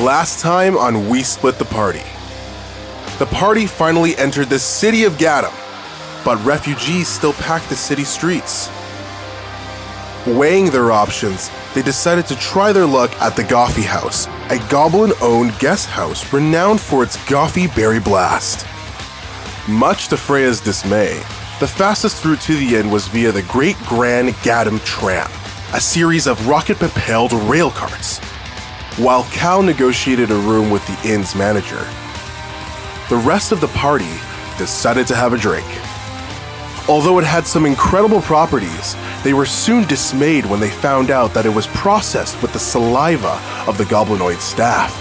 Last time on We Split the Party. The party finally entered the city of Gaddam, but refugees still packed the city streets. Weighing their options, they decided to try their luck at the Goffey House, a goblin-owned guest house renowned for its Goffey Berry Blast. Much to Freya's dismay, the fastest route to the inn was via the Great Grand Gaddam Tram, a series of rocket-propelled rail carts, while Cal negotiated a room with the inn's manager. The rest of the party decided to have a drink. Although it had some incredible properties, they were soon dismayed when they found out that it was processed with the saliva of the goblinoid staff.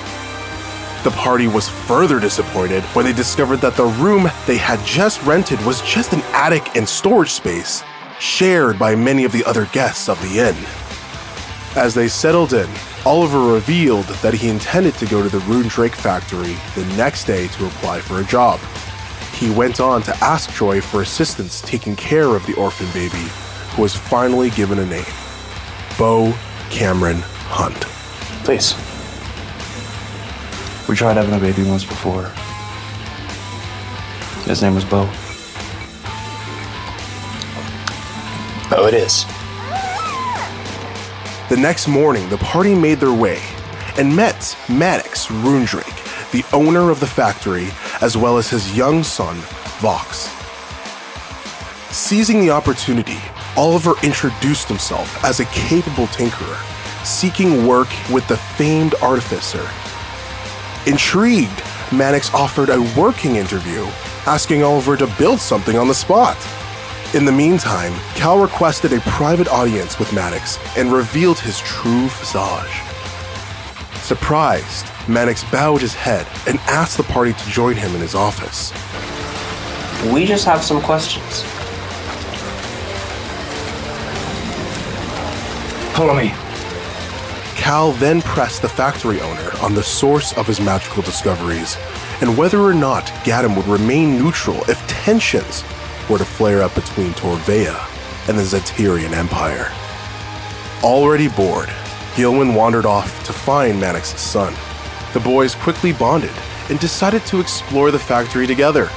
The party was further disappointed when they discovered that the room they had just rented was just an attic and storage space shared by many of the other guests of the inn. As they settled in, Oliver revealed that he intended to go to the Rune Drake factory the next day to apply for a job. He went on to ask Joy for assistance taking care of the orphan baby, who was finally given a name: Bo Cameron Hunt. Please. We tried having a baby once before. His name was Bo. Bo it is. The next morning, the party made their way and met Maddox Rundrake, the owner of the factory, as well as his young son, Vox. Seizing the opportunity, Oliver introduced himself as a capable tinkerer, seeking work with the famed artificer. Intrigued, Maddox offered a working interview, asking Oliver to build something on the spot. In the meantime, Cal requested a private audience with Maddox and revealed his true visage. Surprised, Maddox bowed his head and asked the party to join him in his office. We just have some questions. Follow me. Cal then pressed the factory owner on the source of his magical discoveries and whether or not Gaddam would remain neutral if tensions were to flare up between Torvea and the Zetirian Empire. Already bored, Gilman wandered off to find Maddox's son. The boys quickly bonded and decided to explore the factory together.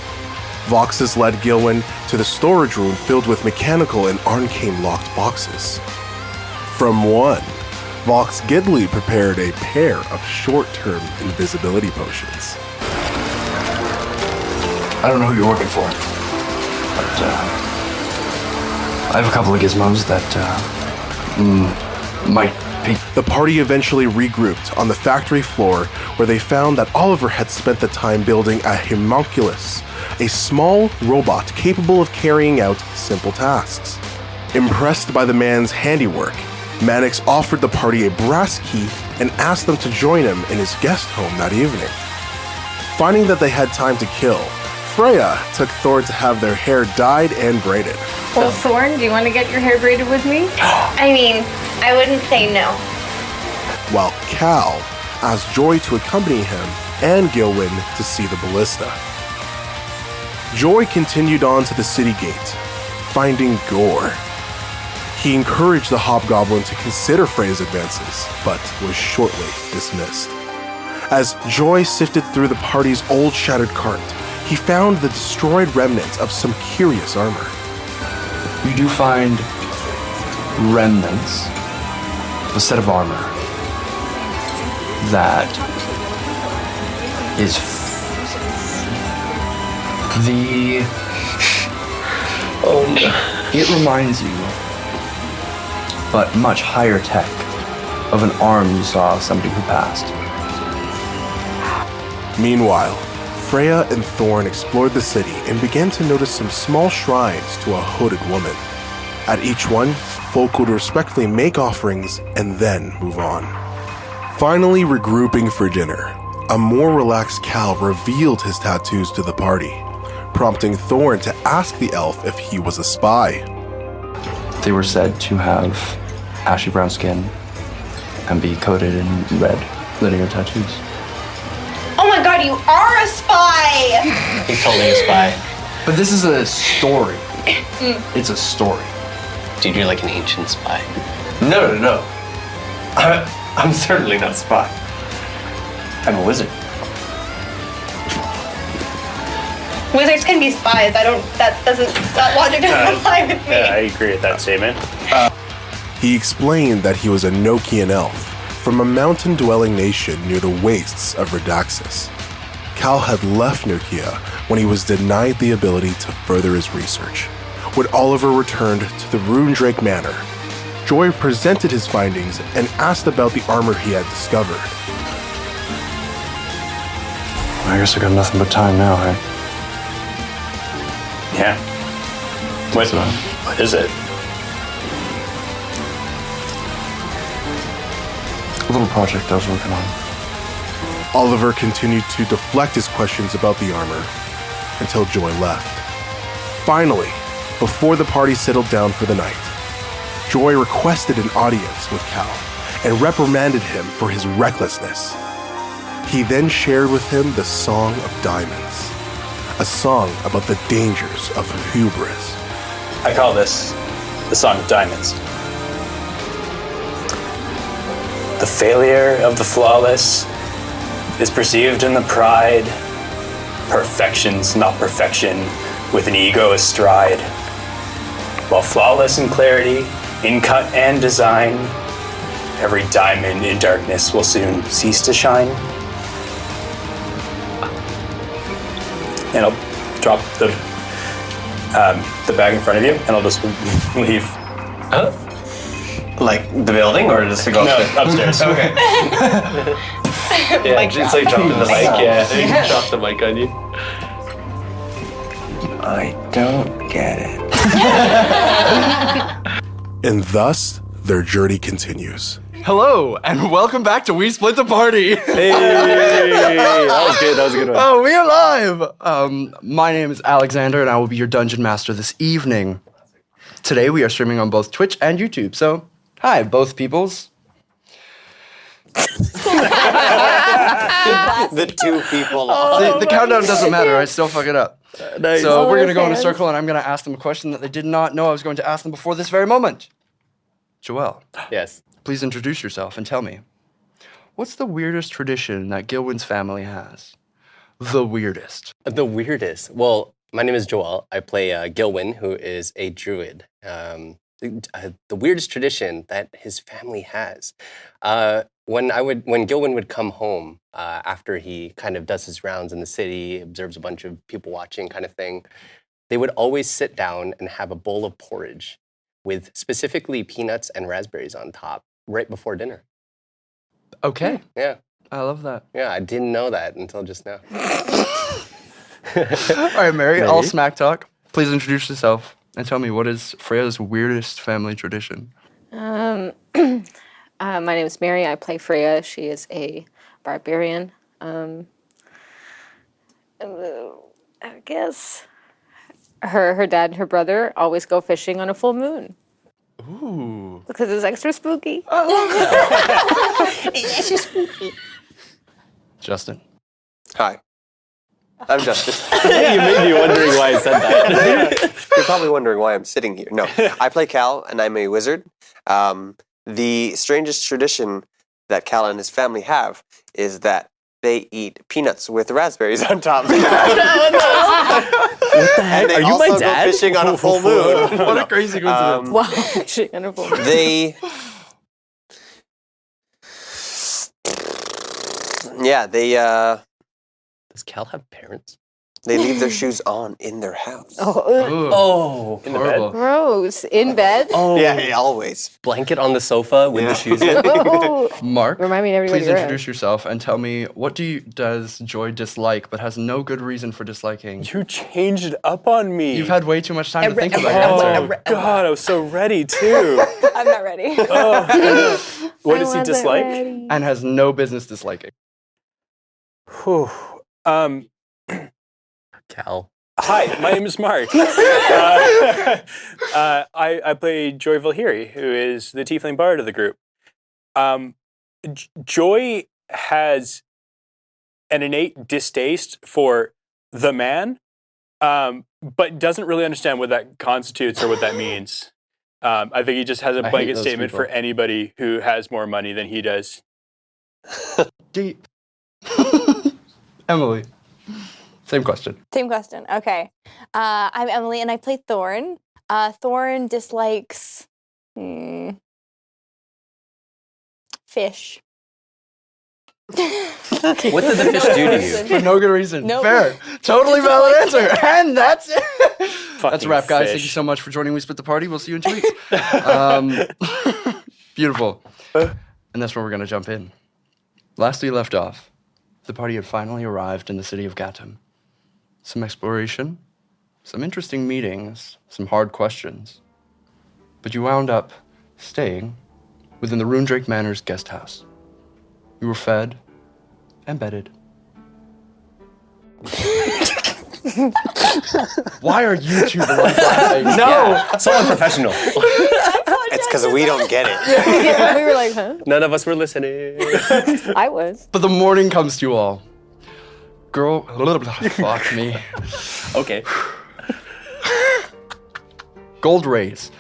Voxes led Gilman to the storage room filled with mechanical and arcane-locked boxes. From one, Vox Gidley prepared a pair of short-term invisibility potions. I don't know who you're working for, but I have a couple of gizmos that might be. The party eventually regrouped on the factory floor, where they found that Oliver had spent the time building a homunculus, a small robot capable of carrying out simple tasks. Impressed by the man's handiwork, Maddox offered the party a brass key and asked them to join him in his guest home that evening. Finding that they had time to kill, Freya took Thorn to have their hair dyed and braided. Well, Thorn, do you want to get your hair braided with me? I mean, I wouldn't say no. While Cal asked Joy to accompany him and Gilwyn to see the ballista. Joy continued on to the city gate, finding Gore. He encouraged the hobgoblin to consider Freya's advances, but was shortly dismissed. As Joy sifted through the party's old shattered cart, he found the destroyed remnants of some curious armor. You do find remnants of a set of armor that is Oh no. It reminds you, but much higher tech, of an arm you saw of somebody who passed. Meanwhile, Freya and Thorn explored the city and began to notice some small shrines to a hooded woman. At each one, folk would respectfully make offerings and then move on. Finally regrouping for dinner, a more relaxed Cal revealed his tattoos to the party, prompting Thorn to ask the elf if he was a spy. They were said to have ashy brown skin and be coated in red linear tattoos. Oh my god, you are a spy! He's totally a spy. But this is a story. It's a story. Dude, you're like an ancient spy. No. I'm certainly not a spy. I'm a wizard. Wizards can be spies. That logic doesn't apply with me. I agree with that statement. He explained that he was a Nokian elf from a mountain-dwelling nation near the wastes of Redaxus. Cal had left Nokia when he was denied the ability to further his research. When Oliver returned to the Runedrake Manor, Joy presented his findings and asked about the armor he had discovered. I guess I got nothing but time now, right? Yeah. What is it? A little project I was working on. Oliver continued to deflect his questions about the armor until Joy left. Finally, before the party settled down for the night, Joy requested an audience with Cal and reprimanded him for his recklessness. He then shared with him the Song of Diamonds, a song about the dangers of hubris. I call this the Song of Diamonds. The failure of the flawless is perceived in the pride. Perfection's not perfection, with an ego astride. While flawless in clarity, in cut and design, every diamond in darkness will soon cease to shine. And I'll drop the bag in front of you, and I'll just leave. Like the building, or just to go No, upstairs. Okay. Yeah, it's like dropping the mic. Yeah, drop the mic on you. I don't get it. And thus, their journey continues. Hello, and welcome back to We Split the Party. Hey, that was good. That was a good one. Oh, we are live. My name is Alexander, and I will be your dungeon master this evening. Today, we are streaming on both Twitch and YouTube. So, hi, both peoples. The two people. The countdown doesn't matter. I still fuck it up. Nice. So we're gonna go in a circle, and I'm gonna ask them a question that they did not know I was going to ask them before this very moment. Joelle, Yes. please introduce yourself and tell me, what's the weirdest tradition that Gilwin's family has? The weirdest. The weirdest. Well, my name is Joel. I play Gilwin, who is a druid. The weirdest tradition that his family has. When Gilwin would come home after he kind of does his rounds in the city, observes a bunch of people watching kind of thing, they would always sit down and have a bowl of porridge with specifically peanuts and raspberries on top right before dinner. Okay, Yeah. I love that. Yeah, I didn't know that until just now. All right, Mary, all smack talk. Please introduce yourself and tell me, what is Freya's weirdest family tradition? My name is Mary. I play Freya. She is a barbarian. I guess her dad and her brother always go fishing on a full moon. Ooh. Because it's extra spooky. It's just spooky. Justin. Hi, I'm Justus. You may be wondering why I said that. You're probably wondering why I'm sitting here. No, I play Cal, and I'm a wizard. The strangest tradition that Cal and his family have is that they eat peanuts with raspberries on top. What the heck? And they Are you also my dad? go fishing on a full moon. What a crazy coincidence. Wow, fishing on a full moon. They Does Cal have parents? they leave their shoes on in their house. Oh, in the bed? Horrible. Gross. In bed? Oh, Yeah, always. blanket on the sofa with the shoes in. Oh. Mark, Remind me to everybody please around. introduce yourself and tell me, what does Joy dislike but has no good reason for disliking? You changed it up on me. You've had way too much time to think about your answer. Oh, God, I was so ready, too. I'm not ready. What does he dislike? And has no business disliking. Whew. Cal. Hi, my name is Mark. I play Joy Valhiri, who is the tiefling bard of the group. Joy has an innate distaste for the man, but doesn't really understand what that constitutes or what that means. I think he just has a I hate blanket those statement for people. anybody who has more money than he does. Deep. Emily. Same question. Same question. Okay. I'm Emily, and I play Thorn. Thorn dislikes fish. What did the fish do to you? For no good reason. Nope. Fair. Totally valid answer. And that's it. That's a wrap, guys. fish. Thank you so much for joining We Split the Party. We'll see you in 2 weeks. Beautiful. And that's where we're going to jump in. Last we left off, the party had finally arrived in the city of Gatum. Some exploration, some interesting meetings, some hard questions. But you wound up staying within the Runedrake Manor's guest house. You were fed and bedded. Why are you two the ones laughing? No, so unprofessional. It's because we don't get it. Yeah, we were like, huh? None of us were listening. I was. But the morning comes to you all. Girl, fuck me. Okay. Gold rays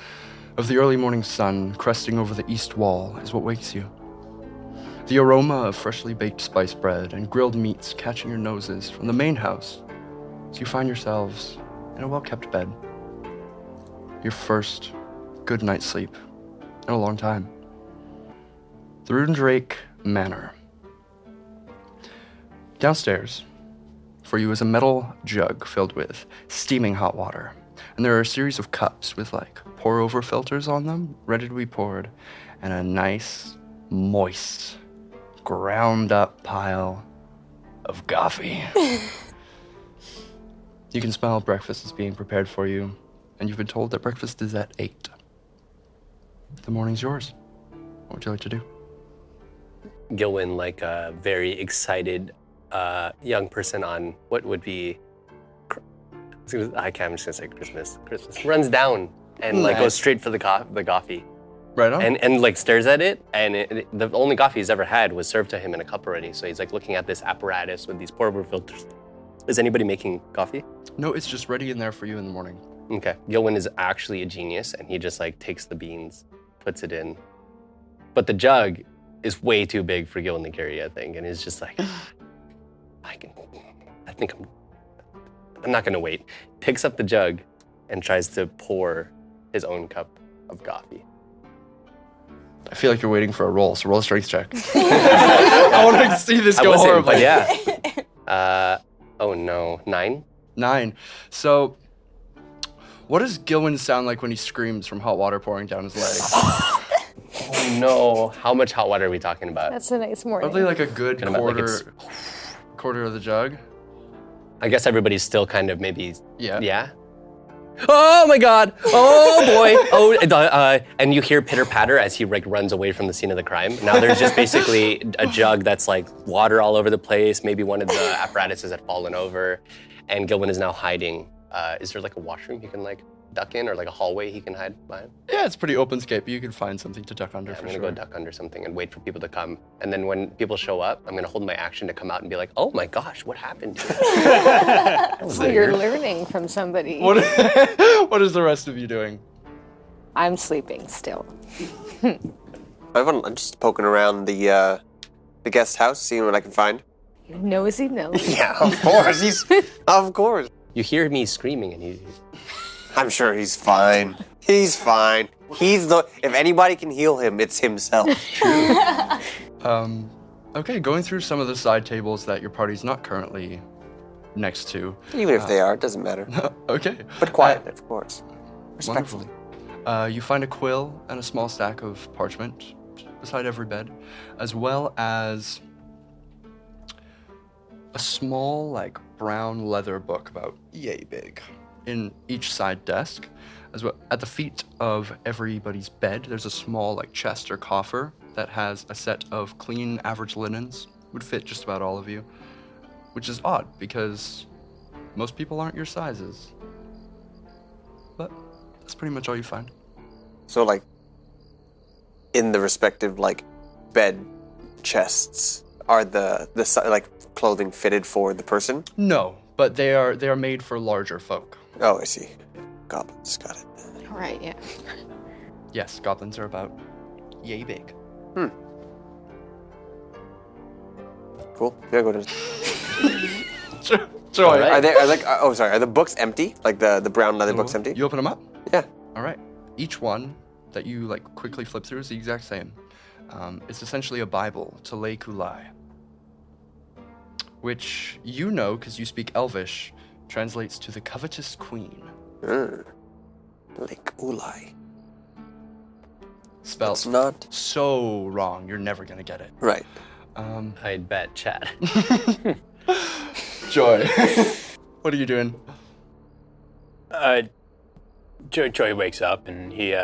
of the early morning sun cresting over the east wall is what wakes you. The aroma of freshly baked spice bread and grilled meats catching your noses from the main house as you find yourselves in a well-kept bed. Your first good night's sleep in a long time. The Runedrake Manor. Downstairs, for you is a metal jug filled with steaming hot water. And there are a series of cups with pour-over filters on them, ready to be poured, and a nice, moist, ground-up pile of coffee. You can smell breakfast is being prepared for you, and you've been told that breakfast is at 8. The morning's yours. What would you like to do? Gilwin, like a very excited young person on what would be, I'm just gonna say Christmas, runs down and goes straight for the coffee. Right on. And stares at it, and the only coffee he's ever had was served to him in a cup already. So he's looking at this apparatus with these pour-over filters. Is anybody making coffee? No, it's just ready in there for you in the morning. Okay. Gilwin is actually a genius, and he just takes the beans, puts it in. But the jug is way too big for Gilwin to carry, I think, and he's just I'm not gonna wait. Picks up the jug and tries to pour his own cup of coffee. I feel like you're waiting for a roll, so roll a strength check. I want to see this go horribly. But yeah. Oh no, 9? 9. So, what does Gilwin sound like when he screams from hot water pouring down his leg? Oh no, how much hot water are we talking about? That's a nice morning. Probably a good quarter of the jug. I guess everybody's still kind of maybe, Yeah? Oh my God! Oh boy! Oh, and you hear pitter patter as he runs away from the scene of the crime. Now there's just basically a jug that's water all over the place. Maybe one of the apparatuses had fallen over, and Gilwin is now hiding. Is there a washroom he can duck in, or a hallway he can hide behind? Yeah, it's pretty open scape. You can find something to duck under for sure. I'm gonna go duck under something and wait for people to come. And then when people show up, I'm gonna hold my action to come out and be like, oh my gosh, what happened? So you're learning from somebody. What is the rest of you doing? I'm sleeping still. I'm just poking around the guest house, seeing what I can find. Nosy nose. Yeah, of course. Of course. You hear me screaming, and I'm sure he's fine. He's fine. If anybody can heal him, it's himself. Okay, going through some of the side tables that your party's not currently next to. Even if they are, it doesn't matter. Okay. But quiet, of course. Respectfully. Wonderful. You find a quill and a small stack of parchment beside every bed, as well as a small, brown leather book about yay big in each side desk. As well, at the feet of everybody's bed, there's a small, chest or coffer that has a set of clean, average linens. Would fit just about all of you, which is odd because most people aren't your sizes. But that's pretty much all you find. So, in the respective, bed chests, are the clothing fitted for the person? No, but they are made for larger folk. Oh, I see. Goblins, got it. Right, yeah. Yes, goblins are about yay big. Cool. Yeah, go to. Joy. Are are the books empty? Like the brown leather books empty? You open them up? Yeah. All right. Each one that you like quickly flip through is the exact same. It's essentially a Bible to Lei Kulai, which you know because you speak Elvish, translates to the covetous queen. Lake Ulai. Spelled It's not so wrong, you're never gonna get it. right. I'd bet, Chad. Joy, what are you doing? Joey wakes up and he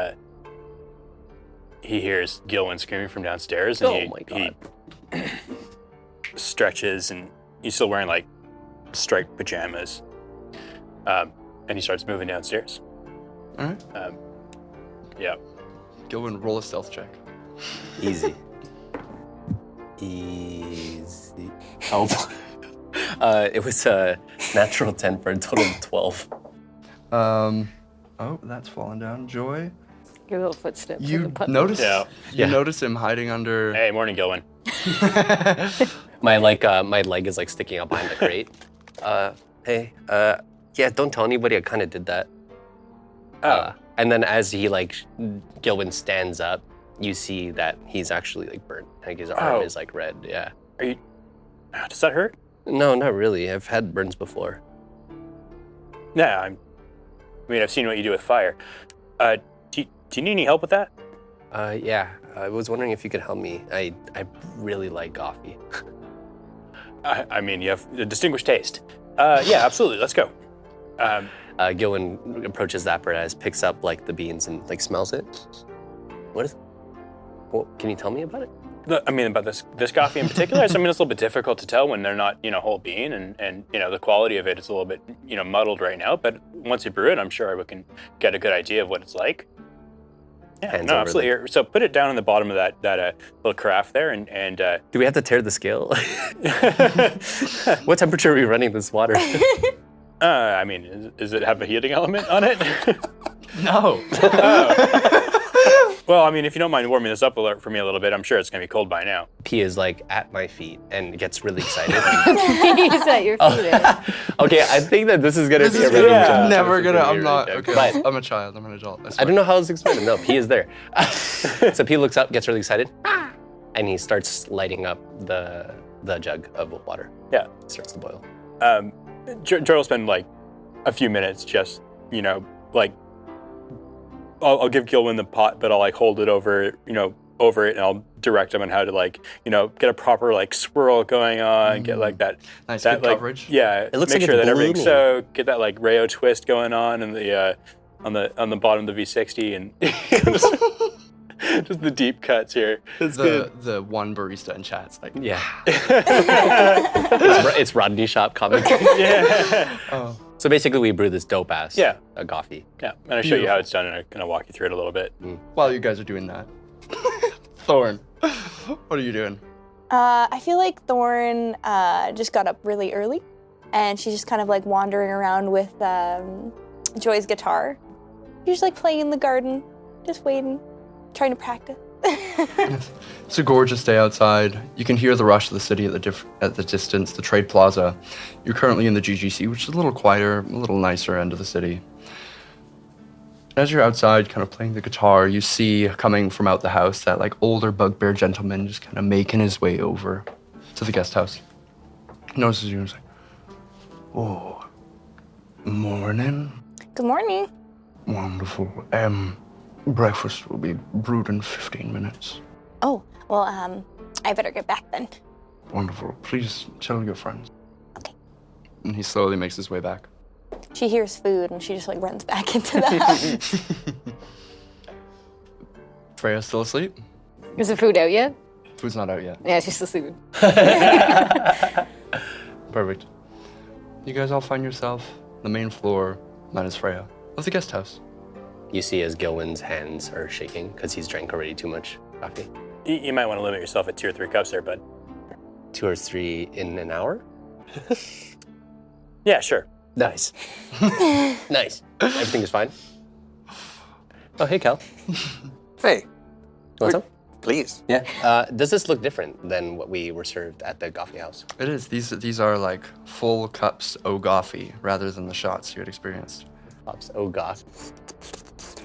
hears Gilwin screaming from downstairs, and he stretches, and he's still wearing like striped pajamas, and he starts moving downstairs. All right. Yeah. Gilwin, roll a stealth check. Easy. Oh. It was a natural 10 for a total of 12. Oh, that's fallen down. Joy, Your little footsteps. in you the puddle. notice Yeah. notice him hiding under. Hey, morning, Gilwin. My leg is like sticking out behind the crate. Hey, yeah, don't tell anybody. I kind of did that. And then as he Gilwin stands up, you see that he's actually like burnt. Like his arm is like red. Yeah. Are you? Does that hurt? No, not really. I've had burns before. Yeah, I mean, I've seen what you do with fire. Do you need any help with that? Yeah. I was wondering if you could help me. I really like coffee. I mean, you have a distinguished taste. Yeah, absolutely. Let's go. Gilwin approaches the apparatus, picks up like the beans and like smells it. What is? Well, can you tell me about it? About this coffee in particular. It's a little bit difficult to tell when they're not, whole bean, and the quality of it is a little bit, muddled right now. But once you brew it, I'm sure we can get a good idea of what it's like. Yeah, Hands no, over absolutely. Here, so put it down in the bottom of that little carafe there, and Do we have to tear the scale? What temperature are we running this water? does it have a heating element on it? No. Well, if you don't mind warming this up for me a little bit, I'm sure it's going to be cold by now. He is like at my feet and gets really excited. He's at your feet. Okay, I think that this is going to be a is really gonna, good never gonna. I'm really not. good. Okay, But I'm a child. I'm an adult. I don't know how else to explain it. No, P is there. So P looks up, gets really excited, and he starts lighting up the jug of water. Yeah. It starts to boil. Joe will spend like a few minutes just, I'll give Gilwin the pot, but I'll hold it over it, and I'll direct him on how to get a proper swirl going on, get that Nice that, good coverage. Yeah, It looks make like sure it's that everything's blooming. so get that Rayo twist going on, and the on the bottom of the V60, and just the deep cuts here. It's the one barista in chat's like. Yeah. It's Rodney Shop comic. Yeah. Oh. So basically, we brew this dope ass Yeah. coffee. Yeah, and I show you how it's done, and I'm gonna walk you through it a little bit. While you guys are doing that, Thorn, what are you doing? I feel like Thorn just got up really early, and she's just kind of wandering around with Joy's guitar. She's just playing in the garden, just waiting, trying to practice. It's a gorgeous day outside. You can hear the rush of the city at the distance, the trade plaza. You're currently in the GGC, which is a little quieter, a little nicer end of the city. As you're outside, kind of playing the guitar, you see coming from out the house that older bugbear gentleman just kind of making his way over to the guest house. He notices you and is like, "Oh, morning. Good morning. Wonderful. Breakfast will be brewed in 15 minutes. Oh, well, I better get back then. Wonderful. Please tell your friends." Okay. And he slowly makes his way back. She hears food, and she just runs back into the house. Freya's still asleep? Is the food out yet? Food's not out yet. Yeah, she's still sleeping. Perfect. You guys all find yourself on the main floor, minus Freya, of the guest house. You see as Gilwin's hands are shaking because he's drank already too much coffee. You might want to limit yourself at 2 or 3 cups there, bud. 2 or 3 in an hour? Yeah, sure. Nice. Nice. Everything is fine? Oh, hey, Cal. Hey, What's up? Please. Yeah. Does this look different than what we were served at the coffee house? It is. These are like full cups of coffee rather than the shots you had experienced. Pops. Oh gosh.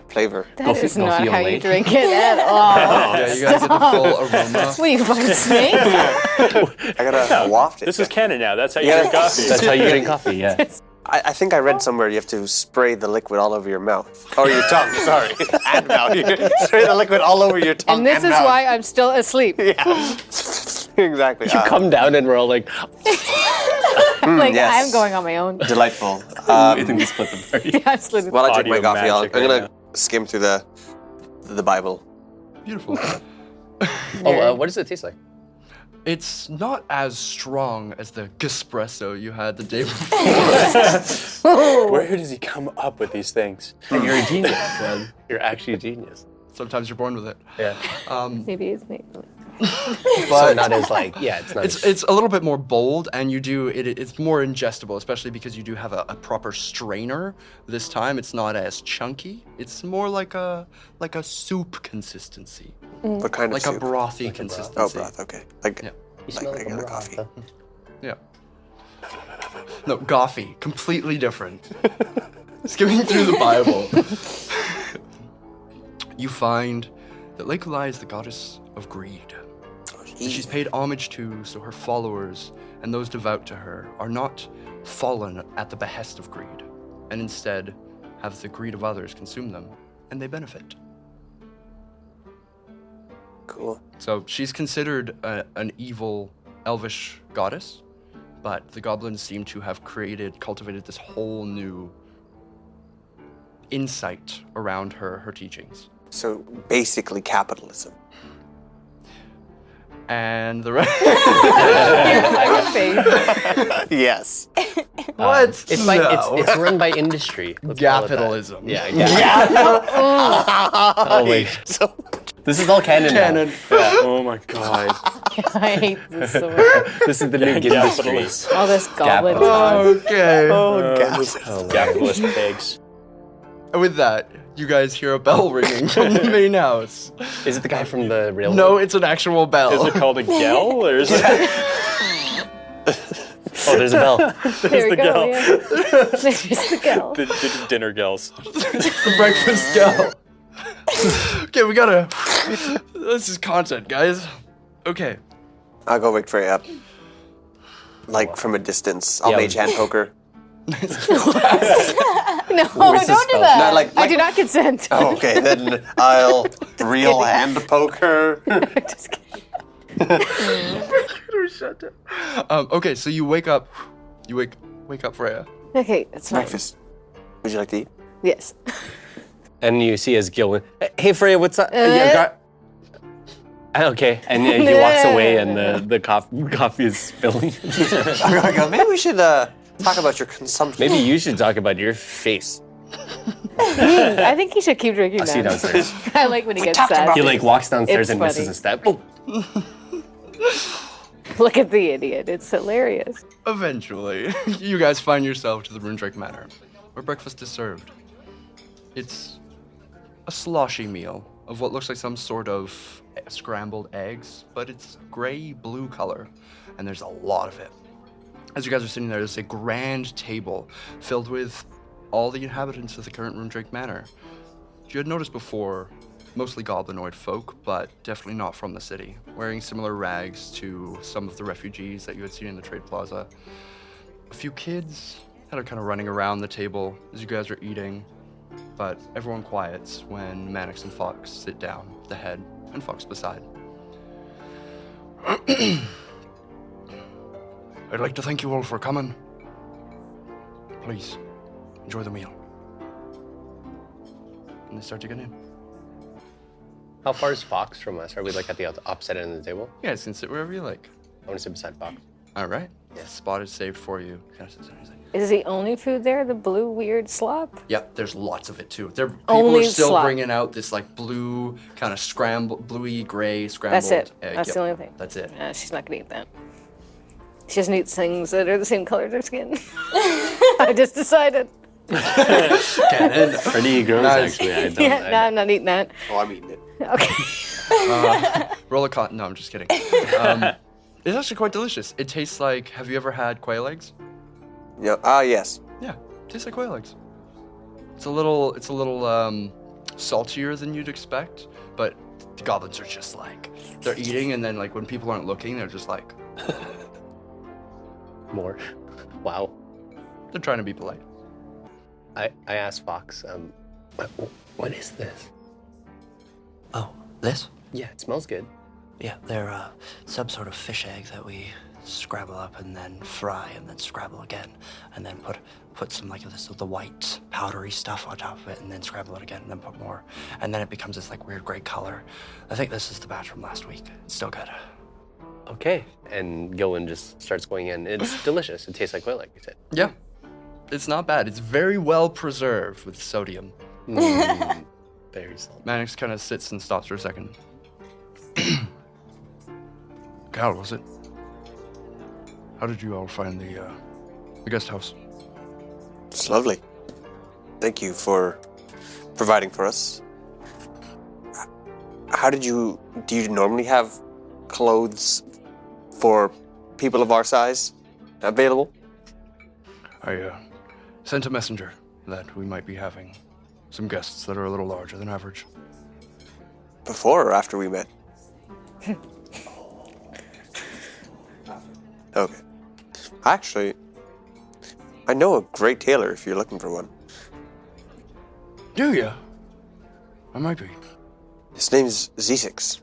Flavor. That is not Goffy how Olay. you drink it at all. Yeah, you guys get the full aroma. What are you, fucking snake? I gotta waft it. This is canon now. That's how you Yeah. drink coffee. That's how you drink coffee. Yeah. I think I read somewhere you have to spray the liquid all over your mouth. Or your tongue, sorry. And mouth. You spray the liquid all over your tongue And this is mouth. why I'm still asleep. Yeah. Exactly. You come down and we're all like, Like, yes. I'm going on my own. Delightful. I think we split the party. Yeah, I'm sleeping. While I drink my Audio coffee, I'm magic right gonna now. skim through the Bible. Beautiful. What does it taste like? It's not as strong as the espresso you had the day before. Where does he come up with these things? You're a genius, man. You're actually a genius. Sometimes you're born with it. Yeah. Maybe it's me. So not as like, yeah, it's not. It's a little bit more bold, and it's more ingestible, especially because you do have a proper strainer. This time, it's not as chunky. It's more like a soup consistency, What kind of like soup? a brothy consistency. Oh, broth. Okay. Like, Yeah. You smell like regular a coffee. coffee. Yeah. No, coffee, completely different. Skimming through the Bible, you find that Lekulai is the goddess of greed. And she's paid homage to, so her followers and those devout to her are not fallen at the behest of greed, and instead have the greed of others consume them, and they benefit. Cool. So she's considered an evil, elvish goddess, but the goblins seem to have cultivated this whole new insight around her teachings. So basically capitalism. And the rest. Yes. What? It's like it's run by industry. Let's call it that. Capitalism. Yeah. Oh wait. So This is all canon. now. Canon. Oh my god. I hate this so much. This is the new industry. Capitalist. All this goblin Capital. talk. Okay. Capitalist pigs. With that, you guys hear a bell ringing from the main house. Is it the guy from the railroad? No, it's an actual bell. Is it called a gel or is it? Oh, there's a bell. There we the go. girl. Yeah. There's the girl. the dinner gels. the breakfast bell. Okay, we gotta. This is content, guys. Okay. I'll go wake Frey up. Like from a distance. I'll Yeah. mage hand poker. No, Where's don't the do spell? that. Not like- I do not consent. Oh, okay, then I'll real hand poker. Just kidding. Okay, so you wake up. You wake up, Freya. Okay, it's fine. Breakfast. Would you like to eat? Yes. And you see as Gilwin, hey Freya, what's up? Okay, and he walks away, and the coffee is spilling. I go, maybe we should talk about your consumption. Maybe you should talk about your face. I think he should keep drinking I'll see you that. downstairs. I like when he gets talked sad. about He like walks downstairs It's and misses funny. a step. Oh. Look at the idiot. It's hilarious. Eventually, you guys find yourself to the Moondrake Manor, where breakfast is served. It's a sloshy meal of what looks like some sort of scrambled eggs, but it's gray-blue color, and there's a lot of it. As you guys are sitting there, there's a grand table filled with all the inhabitants of the current Moondrake Manor. You had noticed before, mostly goblinoid folk, but definitely not from the city, wearing similar rags to some of the refugees that you had seen in the trade plaza. A few kids that are kind of running around the table as you guys are eating, but everyone quiets when Mannix and Fox sit down, the head, and Fox beside. I'd like to thank you all for coming. Please, enjoy the meal. And they start to get in. How far is Fox from us? Are we like at the opposite end of the table? You guys can sit wherever you like. I want to sit beside Fox. All right. Yeah. Spot is saved for you. Kind of sits there and he's like, Is the only food there the blue weird slop? yep, there's lots of it too. People Only are still slop. bringing out this like blue, kind of scrambled, bluey gray scrambled That's it. egg. That's Yep, the only thing. That's it. She's not gonna eat that. She doesn't eat things that are the same color as her skin. I just decided. Cannon. Pretty gross, Nice. actually. I don't. Yeah, no, I'm not eating that. Oh, I'm eating it. Okay. Roll a con. No, I'm just kidding. It's actually quite delicious. It tastes like. Have you ever had quail eggs? Yeah. Yes. Yeah, it tastes like quail eggs. It's a little saltier than you'd expect, but the goblins are just like they're eating, and then like when people aren't looking, they're just like More. Wow. they're trying to be polite. I asked Fox, what is this? Oh, this? Yeah, it smells good. Yeah, they're some sort of fish egg that we scrabble up and then fry and then scrabble again and then put some like this the white powdery stuff on top of it and then scrabble it again and then put more and then it becomes this like weird gray color. I think this is the batch from last week. It's still good. Okay. And Gilwin just starts going in. It's delicious. It tastes like quail, like you said. Yeah, it's not bad. It's very well preserved with sodium. Very salty. Mannix kind of sits and stops for a second. Cal, was it? How did you all find the guest house? It's lovely. Thank you for providing for us. Do you normally have clothes for people of our size available? I sent a messenger that we might be having some guests that are a little larger than average. Before or after we met? Okay. Actually, I know a great tailor if you're looking for one. Do ya? I might be. His name's Z6.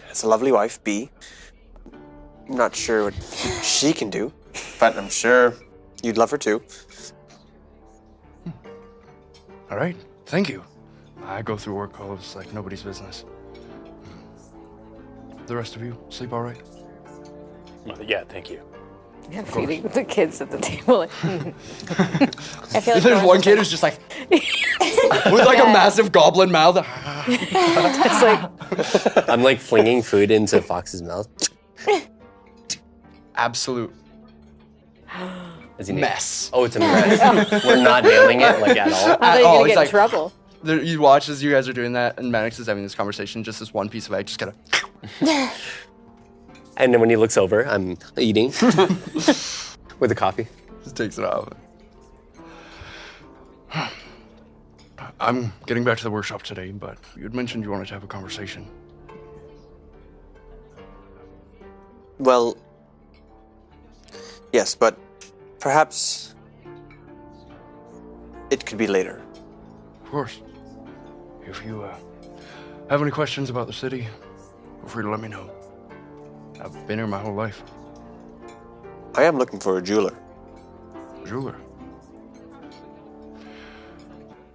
Has a lovely wife, B. I'm not sure what she can do, but I'm sure you'd love her too. All right, thank you. I go through work clothes like nobody's business. The rest of you sleep all right? Yeah, thank you. Yeah, feeding the kids at the table. I feel like There's one kid who's just like with like a massive goblin mouth. It's like I'm like flinging food into Fox's mouth. Absolute Is he mess. Oh, it's a mess. We're not nailing it like at all. I thought you all, were it's gonna get in like- trouble. You watch as you guys are doing that, and Mannix is having this conversation. Just this one piece of egg, just kind of. And then when he looks over, I'm eating with a coffee. Just takes it off. I'm getting back to the workshop today, but you had mentioned you wanted to have a conversation. Well, yes, but perhaps it could be later. Of course. If you have any questions about the city, feel free to let me know. I've been here my whole life. I am looking for a jeweler. Jeweler.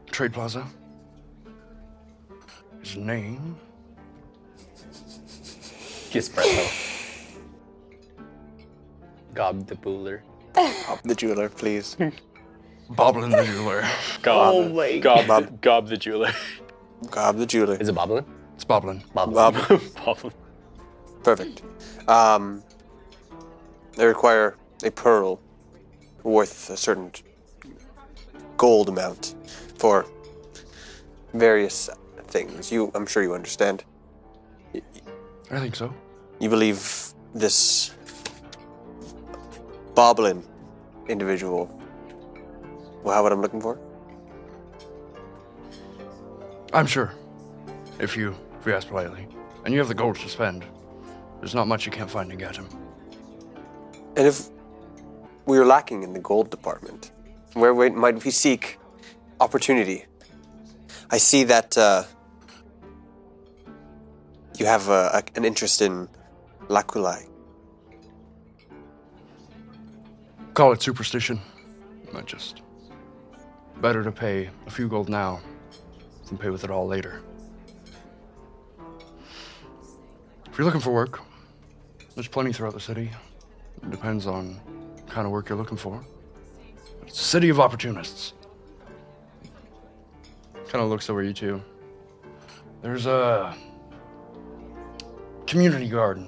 Trade Plaza. His name? Espresso. Gob the Booler. The jeweler, please. Boblin the Jeweler. Gob the jeweler. Gob the jeweler. Is it Boblin? It's Boblin. Boblin. Perfect. They require a pearl worth a certain gold amount for various things. I'm sure you understand. I think so. You believe this Boblin individual will have what I'm looking for? I'm sure. If you ask politely. And you have the gold to spend. There's not much you can't find in Gatham. And if we are lacking in the gold department, where might we seek opportunity? I see that you have an interest in Laculai. Call it superstition. Not just. Better to pay a few gold now than pay with it all later. If you're looking for work, there's plenty throughout the city. It depends on what kind of work you're looking for. It's a city of opportunists. Kind of looks over you two. There's a community garden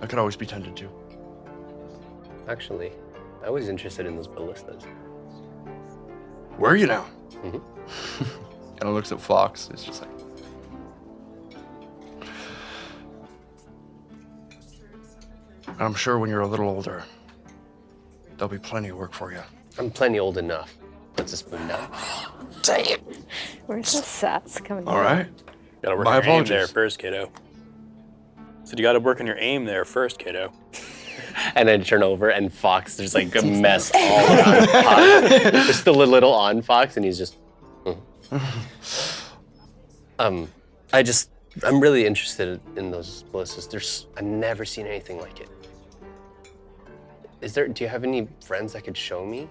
that could always be tended to. Actually, I was interested in those ballistas. Where are you now? Mm-hmm. Kind of looks at Fox. It's just like, I'm sure when you're a little older, there'll be plenty of work for you. I'm plenty old enough. Puts a spoon down. Where's the sass coming All right. Gotta work My on your aim there apologies. first, kiddo. So you gotta work on your aim there first, kiddo. And I turn over, and Fox, there's like a mess all around Fox. There's still a little on Fox, and he's just... I'm really interested in those ballistas. I've never seen anything like it. Do you have any friends that could show me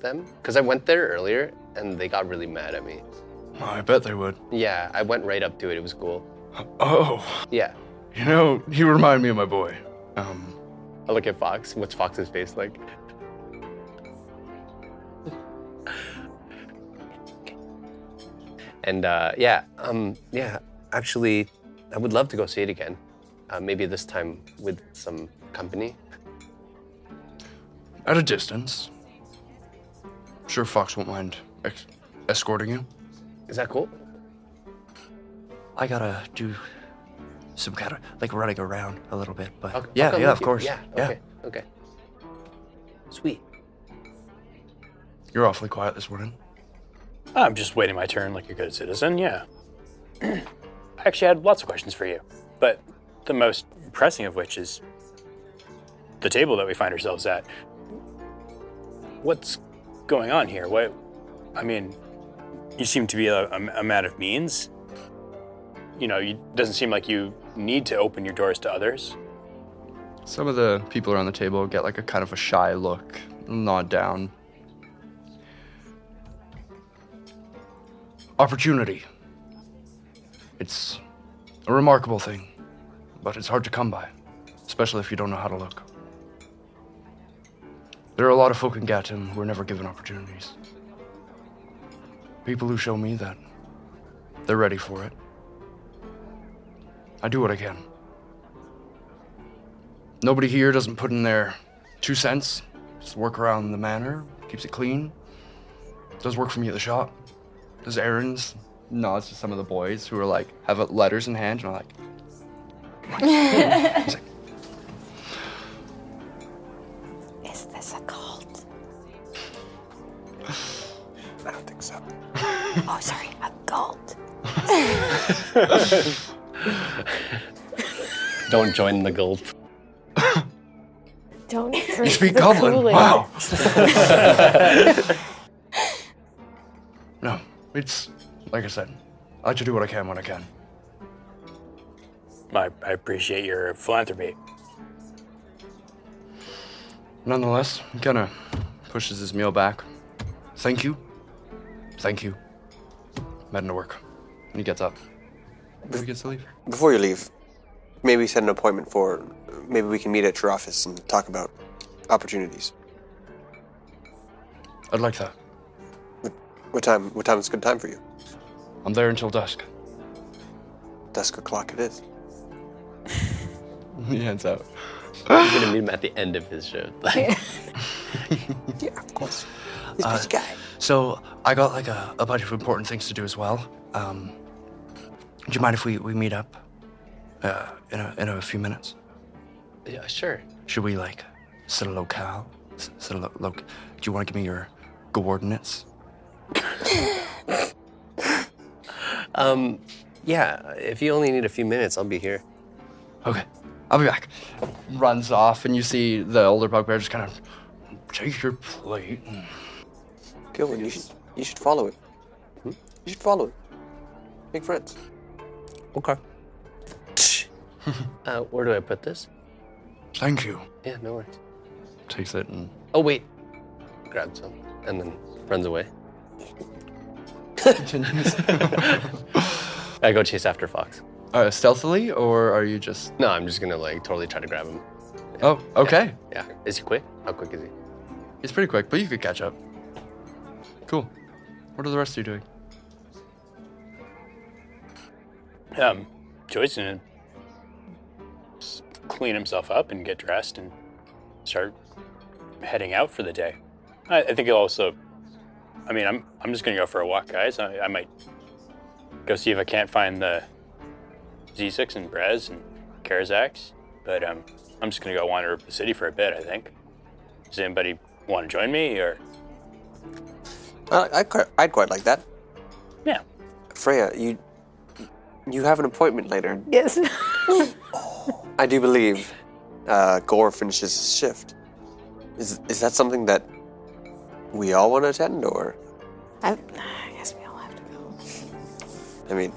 them? Because I went there earlier, and they got really mad at me. Oh, I bet they would. Yeah, I went right up to it. It was cool. Oh. Yeah. You know, you remind me of my boy. I look at Fox. What's Fox's face like? And actually, I would love to go see it again. Maybe this time with some company. At a distance. Sure Fox won't mind escorting you. Is that cool? I gotta do some kind of like running around a little bit, but I'll yeah, come yeah, with of you. course. Yeah, okay. Sweet. You're awfully quiet this morning. I'm just waiting my turn like a good citizen, yeah. I actually had lots of questions for you, but the most pressing of which is the table that we find ourselves at. What's going on here? You seem to be a man of means. It doesn't seem like you need to open your doors to others. Some of the people around the table get like a kind of a shy look, nod down. Opportunity. It's a remarkable thing, but it's hard to come by, especially if you don't know how to look. There are a lot of folk in Gatum who are never given opportunities. People who show me that they're ready for it. I do what I can. Nobody here doesn't put in their 2 cents. Just work around the manor, keeps it clean. Does work for me at the shop. Does errands. Nods to some of the boys who are like, have letters in hand and are like, he's like, Is this a cult? I don't think so. Oh, sorry, a cult. Don't join the gulp. Don't you drink speak the Goblin? Kool-Aid. Wow. No, it's, like I said, I like to do what I can when I can. I appreciate your philanthropy. Nonetheless, he kind of pushes his meal back. Thank you. Thank you. I'm heading to work. And he gets up. He gets to leave. Before you leave, maybe set an appointment maybe we can meet at your office and talk about opportunities. I'd like that. What time is a good time for you? I'm there until dusk. Dusk o'clock it is. He heads out. I'm gonna meet him at the end of his shift. Yeah, of course. He's a busy guy. So I got like a bunch of important things to do as well. Do you mind if we meet up in a few minutes? Yeah, sure. Should we like set a locale? Do you want to give me your coordinates? Yeah, if you only need a few minutes, I'll be here. Okay, I'll be back. Runs off, and you see the older bugbear just kind of take your plate. Gilwin, you should follow it. You should follow it. Make friends. Okay. Where do I put this? Thank you. Yeah, no worries. Takes it and Oh, wait. Grab some and then runs away. continues. I go chase after Fox. Stealthily, or are you just... No, I'm just gonna like totally try to grab him. Oh, okay. Yeah. Is he quick? How quick is he? He's pretty quick, but you could catch up. Cool. What are the rest of you doing? Joy's gonna clean himself up and get dressed and start heading out for the day. I think he'll also, I'm just gonna go for a walk, guys. I might go see if I can't find the Z6 and Brez and Karazax, but I'm just gonna go wander the city for a bit, I think. Does anybody want to join me, or? I'd quite like that. Yeah. Freya, you have an appointment later. Yes. I do believe Gore finishes his shift. Is that something that we all want to attend, or? I guess we all have to go. I mean,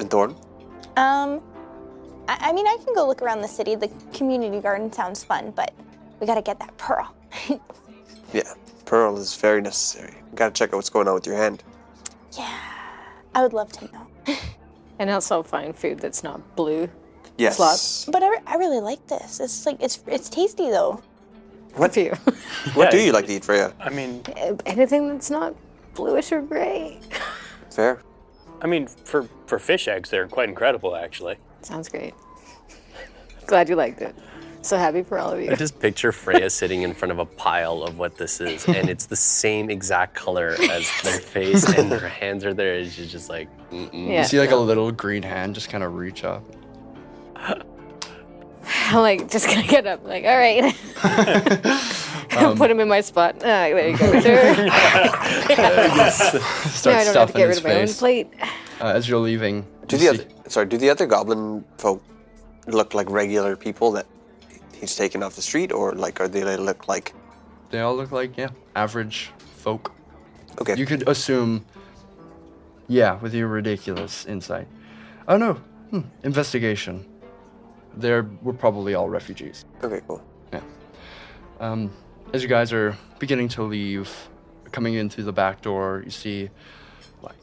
and Thorn? I mean, I can go look around the city. The community garden sounds fun, but we gotta get that pearl. Yeah, Pearl is very necessary. Gotta check out what's going on with your hand. Yeah, I would love to know. And also find food that's not blue. Yes. Slots. But I really like this. It's like it's tasty though. What do you? What do you like to eat, Freya? I mean, anything that's not bluish or gray. Fair. I mean, for fish eggs, they're quite incredible, actually. Sounds great. Glad you liked it. So happy for all of you. I just picture Freya sitting in front of a pile of what this is, and it's the same exact color as their face, and her hands are there, and she's just like, Yeah. You see like a little green hand just kind of reach up. I'm like, just gonna get up. Like, all right. Put him in my spot. There you go, sir. Start I don't have to stuffing get rid his of my own face. plate. As you're leaving, Do the other goblin folk look like regular people that he's taken off the street, or like, are they look like? they all look like average folk. Okay. You could assume, with your ridiculous insight. Oh no, investigation. We're probably all refugees. Okay, cool. Yeah. As you guys are beginning to leave, coming in through the back door, you see like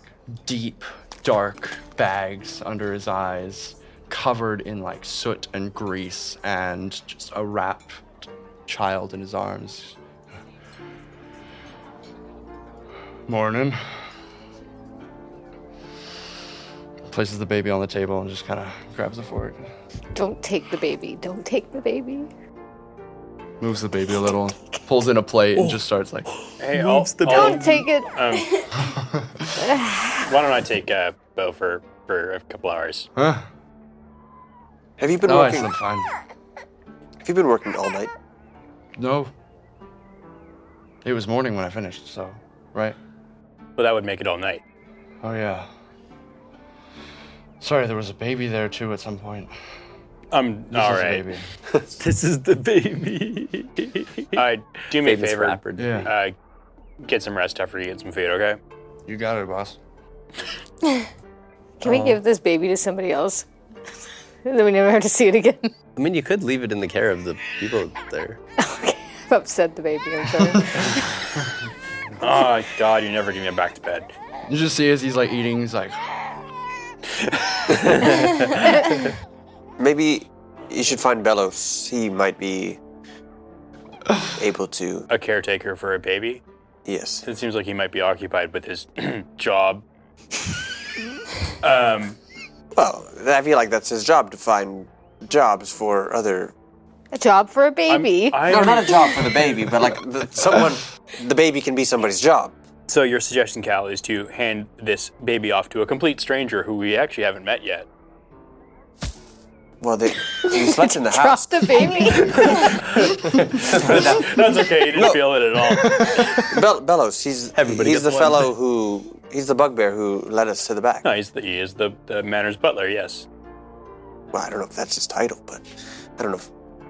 deep, dark bags under his eyes, covered in like soot and grease, and just a wrapped child in his arms. Morning. Places the baby on the table and just kind of grabs a fork. Don't take the baby. Don't take the baby. Moves the baby a little, pulls in a plate, and just starts like, Hey, Don't take it. Why don't I take Bo for a couple hours? huh? Have you been No, I working? said fine. Have you been working all night? No. It was morning when I finished, so, right? Well, that would make it all night. Oh, yeah. Sorry, there was a baby there, too, at some point. All This is right. a baby. This is the baby. Do me a Famous favor. rapper. Yeah. Get some rest after you get some food, okay? You got it, boss. Can we give this baby to somebody else? And then we never have to see it again. I mean, you could leave it in the care of the people there. Okay, I've upset the baby. I'm sorry. Oh, God, you're never getting me back to bed. You just see as he's like eating, he's like, Maybe you should find Bellows. He might be able to. A caretaker for a baby? Yes. It seems like he might be occupied with his job. Um, Well, I feel like that's his job to find jobs for other. A job for a baby. No, not a job for the baby, but like the baby can be somebody's job. So your suggestion, Cal, is to hand this baby off to a complete stranger who we actually haven't met yet. Well, you slept in the house. Drop the baby. That's okay. You didn't feel it at all. Bellows, he's Everybody the gets one. fellow he's the bugbear who led us to the back. No, he is the manor's butler. Yes. Well, I don't know if that's his title, but I don't know.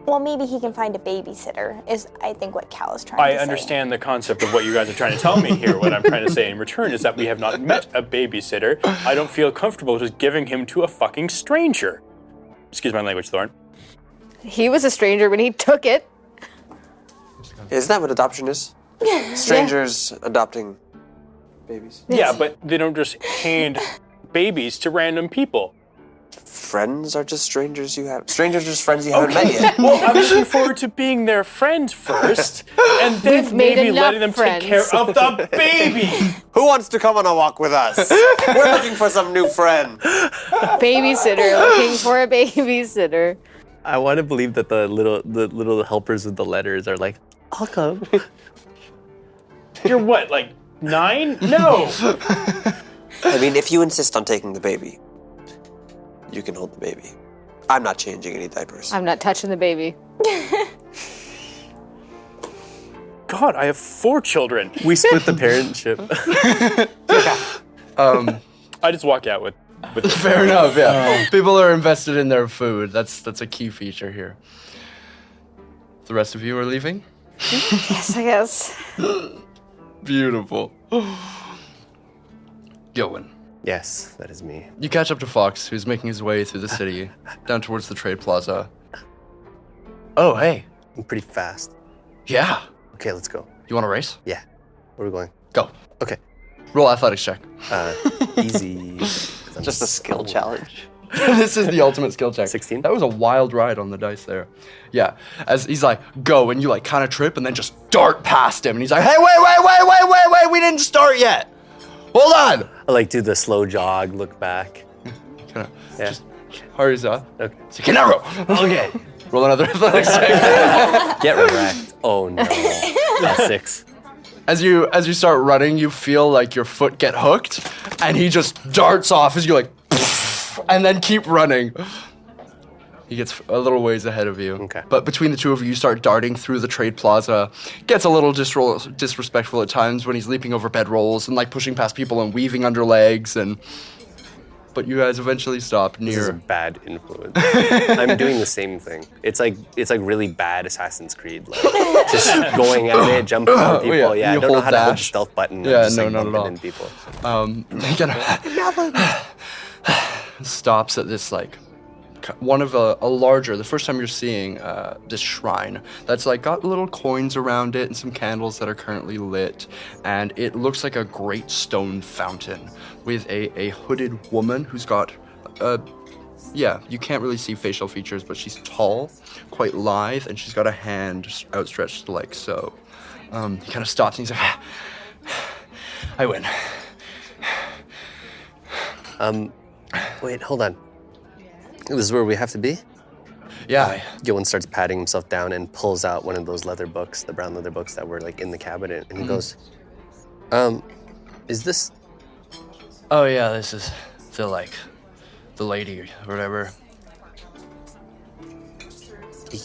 Well, maybe he can find a babysitter, is I think what Cal is trying to I say. understand the concept of what you guys are trying to tell me here. What I'm trying to say in return is that we have not met a babysitter. I don't feel comfortable just giving him to a fucking stranger. Excuse my language, Thorn. He was a stranger when he took it. Isn't that what adoption is? Strangers adopting babies. Yeah, but they don't just hand babies to random people. Friends are just strangers you have. Strangers are just friends you haven't met yet. Well, I'm looking forward to being their friend first, and then We've made maybe enough letting them friends. take care of the baby. Who wants to come on a walk with us? We're looking for some new friend. Babysitter. Looking for a babysitter. I want to believe that the little helpers with the letters are like, I'll come. You're what, like 9? No. I mean, if you insist on taking the baby, you can hold the baby. I'm not changing any diapers. I'm not touching the baby. God, I have 4 children. We split the parentship. I just walk out with Fair enough, yeah. People are invested in their food. That's a key feature here. The rest of you are leaving? Yes, I guess. Beautiful. Gilwin. Yes, that is me. You catch up to Fox, who's making his way through the city, down towards the trade plaza. Oh, hey. I'm pretty fast. Yeah. Okay, let's go. You want to race? Yeah. Where are we going? Go. Okay. Roll athletics check. Easy. Just a skill challenge. This is the ultimate skill check. 16? That was a wild ride on the dice there. Yeah. As he's like, go, and you like kind of trip and then just dart past him. And he's like, hey, wait, we didn't start yet. Hold on. I like do the slow jog, look back. Kind of Yeah. just hurries up. Okay. So, Kenaro. Okay. Roll another athletics check. Get wrecked. Oh no. 6. As you start running, you feel like your foot get hooked, and he just darts off as you like, and then keep running. He gets a little ways ahead of you. Okay. But between the two of you, you start darting through the trade plaza. Gets a little disrespectful at times when he's leaping over bedrolls and like pushing past people and weaving under legs But you guys eventually stop This is a near. bad influence. I'm doing the same thing. It's like really bad Assassin's Creed. Like, just going at it, jumping on people. yeah, Yeah, I you don't know hold how to hold the dash. stealth button. Yeah, just, no, like, not at bumping all. into people. He kind of stops at this like one of a larger, the first time you're seeing this shrine that's like got little coins around it and some candles that are currently lit, and it looks like a great stone fountain with a hooded woman who's got you can't really see facial features, but she's tall, quite lithe, and she's got a hand outstretched like so. He kind of stops and he's like, I win. Wait, hold on. This is where we have to be? Yeah. Gilwin starts patting himself down and pulls out one of those leather books, the brown leather books that were like in the cabinet, and he goes, is this? Oh yeah, this is the lady or whatever.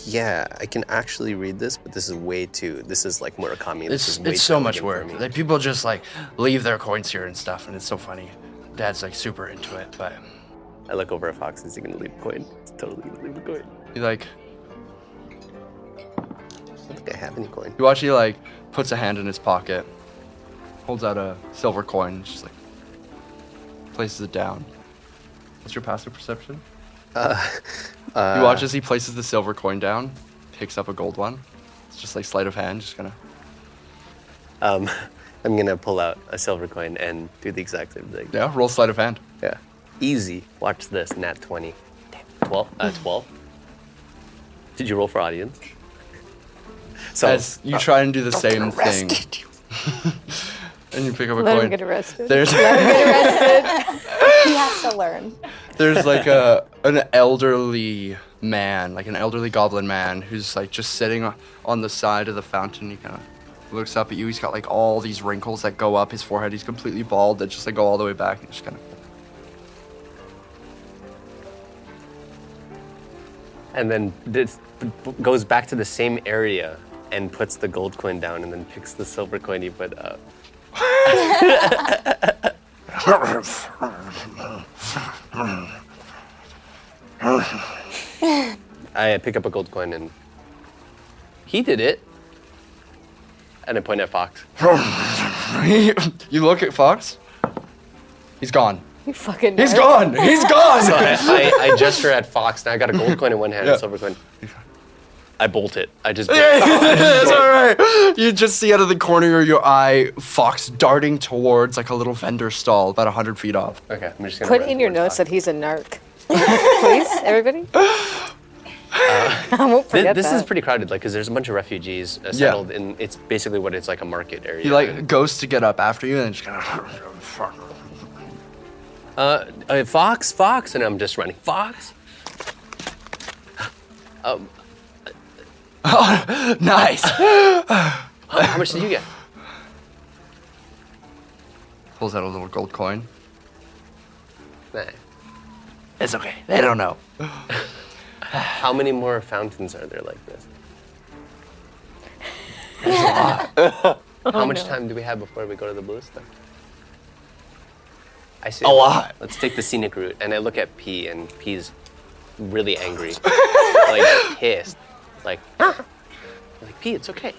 Yeah, I can actually read this, but this is way too. This is like Murakami. This is way It's so too much elegant work. for me. Like people just like leave their coins here and stuff, and it's so funny. Dad's like super into it, but I look over at Fox. Is he gonna leave a coin? He's totally gonna leave a coin. He like, I don't think I have any coin. you watch he like puts a hand in his pocket, holds out a silver coin, just like places it down. What's your passive perception? You watch as he places the silver coin down, picks up a gold one. It's just like sleight of hand, just gonna. I'm gonna pull out a silver coin and do the exact same thing. Yeah, roll sleight of hand. Yeah. Easy. Watch this. Nat 20. Damn. 12. Did you roll for audience? So As you try and do the same thing. And you pick up a Let coin. him get arrested. There's He has to learn. there's like an elderly man, like an elderly goblin man who's like just sitting on the side of the fountain. He kind of looks up at you. He's got like all these wrinkles that go up his forehead. He's completely bald that just like go all the way back. And just kind of. and then this goes back to the same area and puts the gold coin down and then picks the silver coin he put up. I pick up a gold coin and he did it. And I point at Fox. You look at Fox. He's gone. You fucking He's nerd. gone. He's gone. So I gesture at Fox, and I got a gold coin in one hand Yeah. and a silver coin. I bolt it. I just It's all right. You just see out of the corner of your eye Fox darting towards like a little vendor stall about 100 feet off. Okay, I'm just gonna Put run in your towards notes Fox. that he's a narc. Please, everybody. I won't forget This that. is pretty crowded, like, because there's a bunch of refugees settled in. It's basically what it's like a market area. He like goes to get up after you and then just kind of. Fox, and I'm just running. Fox. Oh, nice. How much did you get? Pulls out a little gold coin. Nah. it's okay. They don't know. How many more fountains are there like this? There's a lot. How much time do we have before we go to the ballista? I see A lot. Let's take the scenic route. And I look at P, and P's really angry, like pissed, like P, it's okay.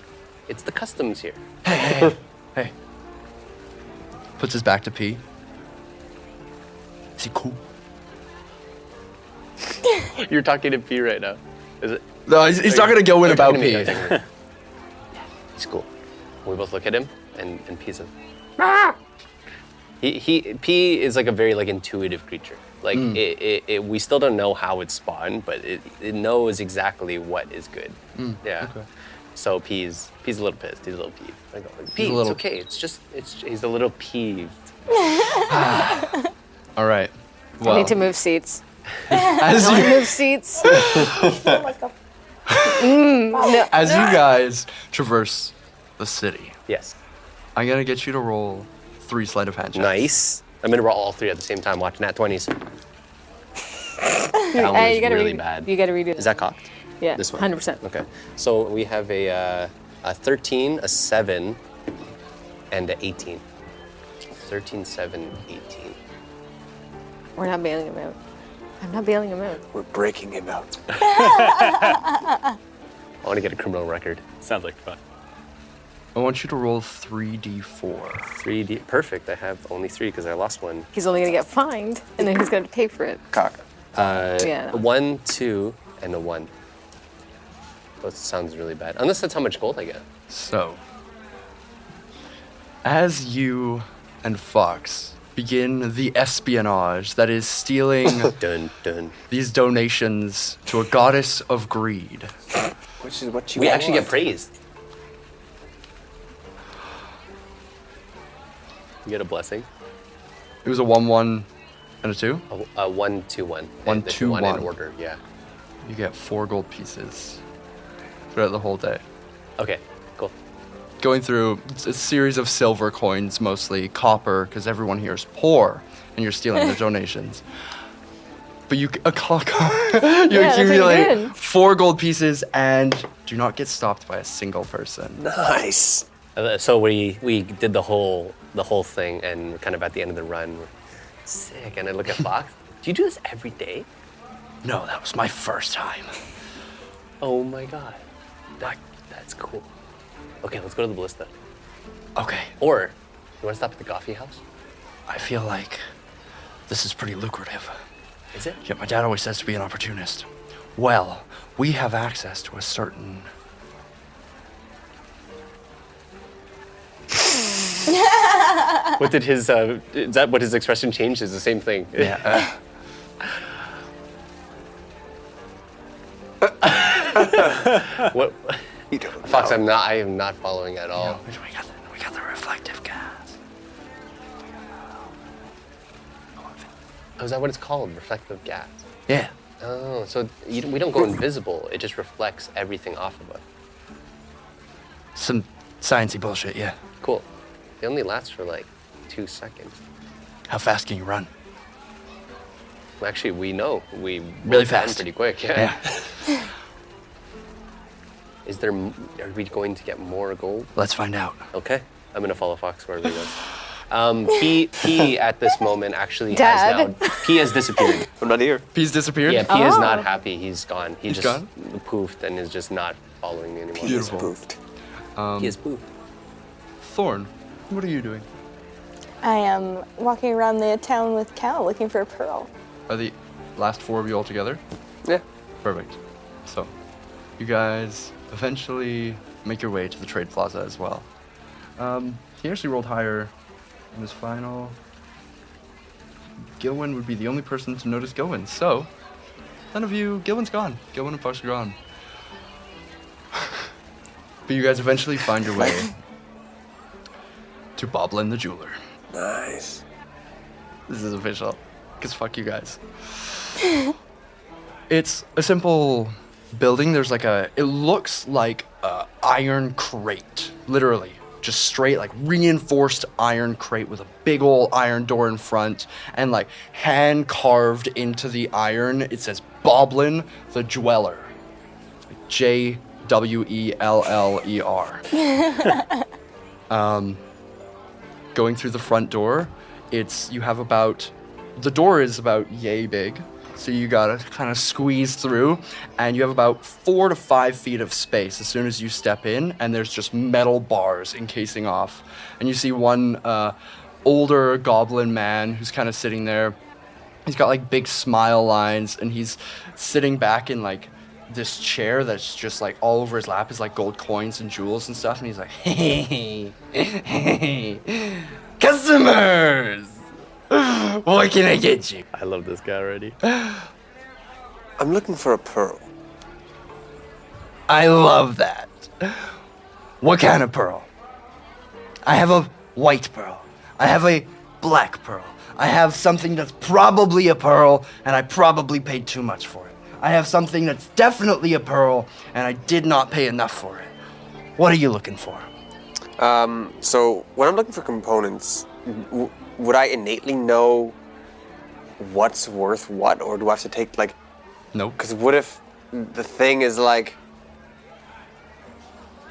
It's the customs here. Hey. Puts his back to P. Is he cool? You're talking to P right now. Is it? No, he's talking to Gilwin about P. He's cool. We both look at him, and P's a... P is like a very like intuitive creature. Like we still don't know how it spawned, but it knows exactly what is good. Yeah. Okay. So P's a little pissed. He's a little peeved. I go, P, it's okay. He's a little peeved. All right. I need to move seats. As I you move seats. as you guys traverse the city, Yes. I'm gonna get you to roll 3 sleight of hand checks. Nice. I'm gonna roll all 3 at the same time. Watch nat 20s. That one Hey, was really bad. You gotta redo it. Is that cocked? Yeah, This one? 100%. Okay. So we have a 13, a 7, and an 18. 13, 7, 18. We're not bailing him out. I'm not bailing him out. We're breaking him out. I want to get a criminal record. Sounds like fun. I want you to roll 3d4. 3D. Perfect. I have only 3 because I lost one. He's only gonna get fined, and then he's gonna pay for it. Cock. Yeah. 1, 2, and a 1. That sounds really bad. Unless that's how much gold I get. So, as you and Fox begin the espionage that is stealing Dun, dun. these donations to a goddess of greed, Which is what you We want. actually get praised. You get a blessing. it was a 1-1 and a 2. A 1, 2, 1. 1, There's 2, 1 in 1. order. Yeah. You get 4 gold pieces throughout the whole day. Okay. Cool. Going through a series of silver coins, mostly copper, because everyone here is poor, and you're stealing their donations. But you that's what you accumulate did. 4 gold pieces and do not get stopped by a single person. Nice. So we did the whole thing, and we're kind of at the end of the run. We're sick, and I look at Fox. Do you do this every day? No, that was my first time. Oh my god, that's cool. Okay, let's go to the ballista. Okay, Or you want to stop at the coffee house? I feel like this is pretty lucrative. Is it? Yet my dad always says to be an opportunist. Well, we have access to a certain... What did his? Is that what his expression changed? Is the same thing? Yeah. What? You don't Fox, know. I am not following at all. We got the reflective gas. Oh, is that what it's called? Reflective gas. Yeah. Oh, so we don't go invisible. It just reflects everything off of us. Some sciencey bullshit, yeah. Cool. It only lasts for like 2 seconds. How fast can you run? Well, actually, we know we Really run fast. pretty quick. Yeah. Yeah. Are we going to get more gold? Let's find out. Okay, I'm gonna follow Fox wherever he goes. P at this moment actually Dad? P has disappeared. I'm not here. Peas disappeared? Yeah, P is not happy. He's gone. He's just gone? poofed and is just not following me anymore. He is Beautiful. poofed. He is poofed. Thorn, what are you doing? I am walking around the town with Cal looking for a pearl. Are the last 4 of you all together? Yeah. Perfect. So, you guys eventually make your way to the trade plaza as well. He actually rolled higher in his final. Gilwin would be the only person to notice Gilwin. So, none of you, Gilwin's gone. Gilwin and Fox are gone. But you guys eventually find your way to Boblin the Jeweler. Nice. This is official. Because fuck you guys. It's a simple building. There's like it looks like a iron crate, literally, just straight, like, reinforced iron crate with a big old iron door in front, and, like, hand carved into the iron, it says Boblin the Dweller. Jweller. Going through the front door, the door is about yay big, so you gotta kind of squeeze through, and you have about 4 to 5 feet of space as soon as you step in, and there's just metal bars encasing off. And you see one older goblin man who's kind of sitting there. He's got like big smile lines, and he's sitting back in like this chair that's just like all over his lap is like gold coins and jewels and stuff, and he's like, hey, customers! What can I get you? I love this guy already. I'm looking for a pearl. I love that. What kind of pearl? I have a white pearl. I have a black pearl. I have something that's probably a pearl, and I probably paid too much for it. I have something that's definitely a pearl, and I did not pay enough for it. What are you looking for? So when I'm looking for components, would I innately know what's worth what, or do I have to take like? Nope. Because what if the thing is like?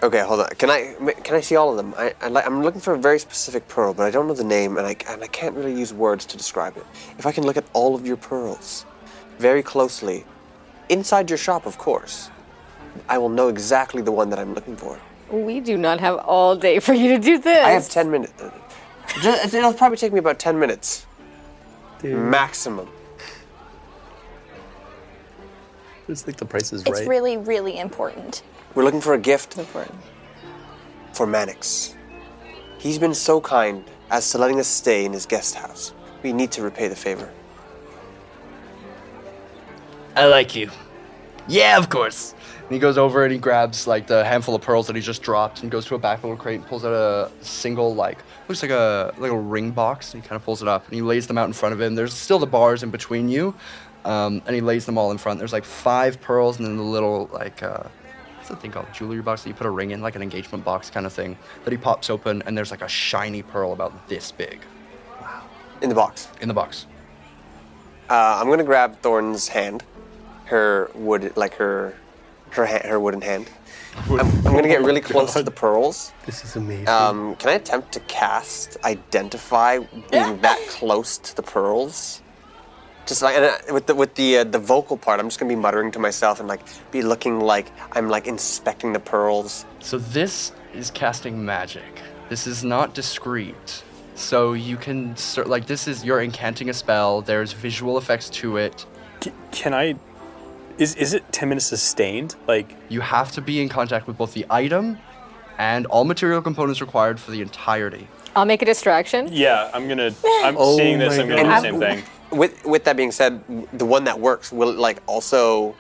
Okay, hold on. Can I see all of them? I'm looking for a very specific pearl, but I don't know the name, and I can't really use words to describe it. If I can look at all of your pearls very closely, inside your shop, of course, I will know exactly the one that I'm looking for. We do not have all day for you to do this. I have 10 minutes. It'll probably take me about 10 minutes. Dude. Maximum. I just think the price is It's right. really, really important. We're looking for a gift for Mannix. He's been so kind as to letting us stay in his guest house. We need to repay the favor. I like you. Yeah, of course. And he goes over and he grabs like the handful of pearls that he just dropped and goes to a back little crate and pulls out a single looks like a little ring box, and he kind of pulls it up and he lays them out in front of him. There's still the bars in between you, and he lays them all in front. There's like 5 pearls and then the little what's the thing called? Jewelry box that you put a ring in, like an engagement box kind of thing that he pops open, and there's like a shiny pearl about this big. Wow. In the box? In the box. I'm gonna grab Thorn's hand, her wooden hand. I'm gonna get really close to the pearls. This is amazing. Can I attempt to cast Identify being that close to the pearls? Just like with the vocal part, I'm just gonna be muttering to myself and like be looking like I'm like inspecting the pearls. So this is casting magic. This is not discreet. So you can you're incanting a spell. There's visual effects to it. Can I? Is it 10 minutes sustained? Like, you have to be in contact with both the item and all material components required for the entirety. I'll make a distraction. Yeah, I'm seeing this. I'm gonna do the same thing. With that being said, the one that works will it like also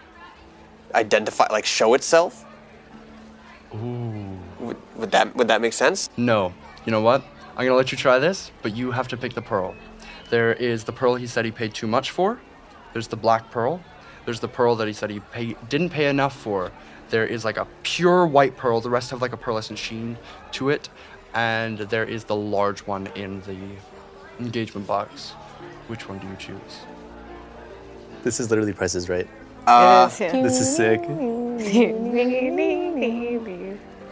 identify, like show itself? Ooh. Would that make sense? No. You know what? I'm gonna let you try this, but you have to pick the pearl. There is the pearl he said he paid too much for. There's the black pearl. There's the pearl that he said he didn't pay enough for. There is like a pure white pearl. The rest have like a pearlescent sheen to it. And there is the large one in the engagement box. Which one do you choose? This is literally Price is Right. Yes, yeah. This is sick.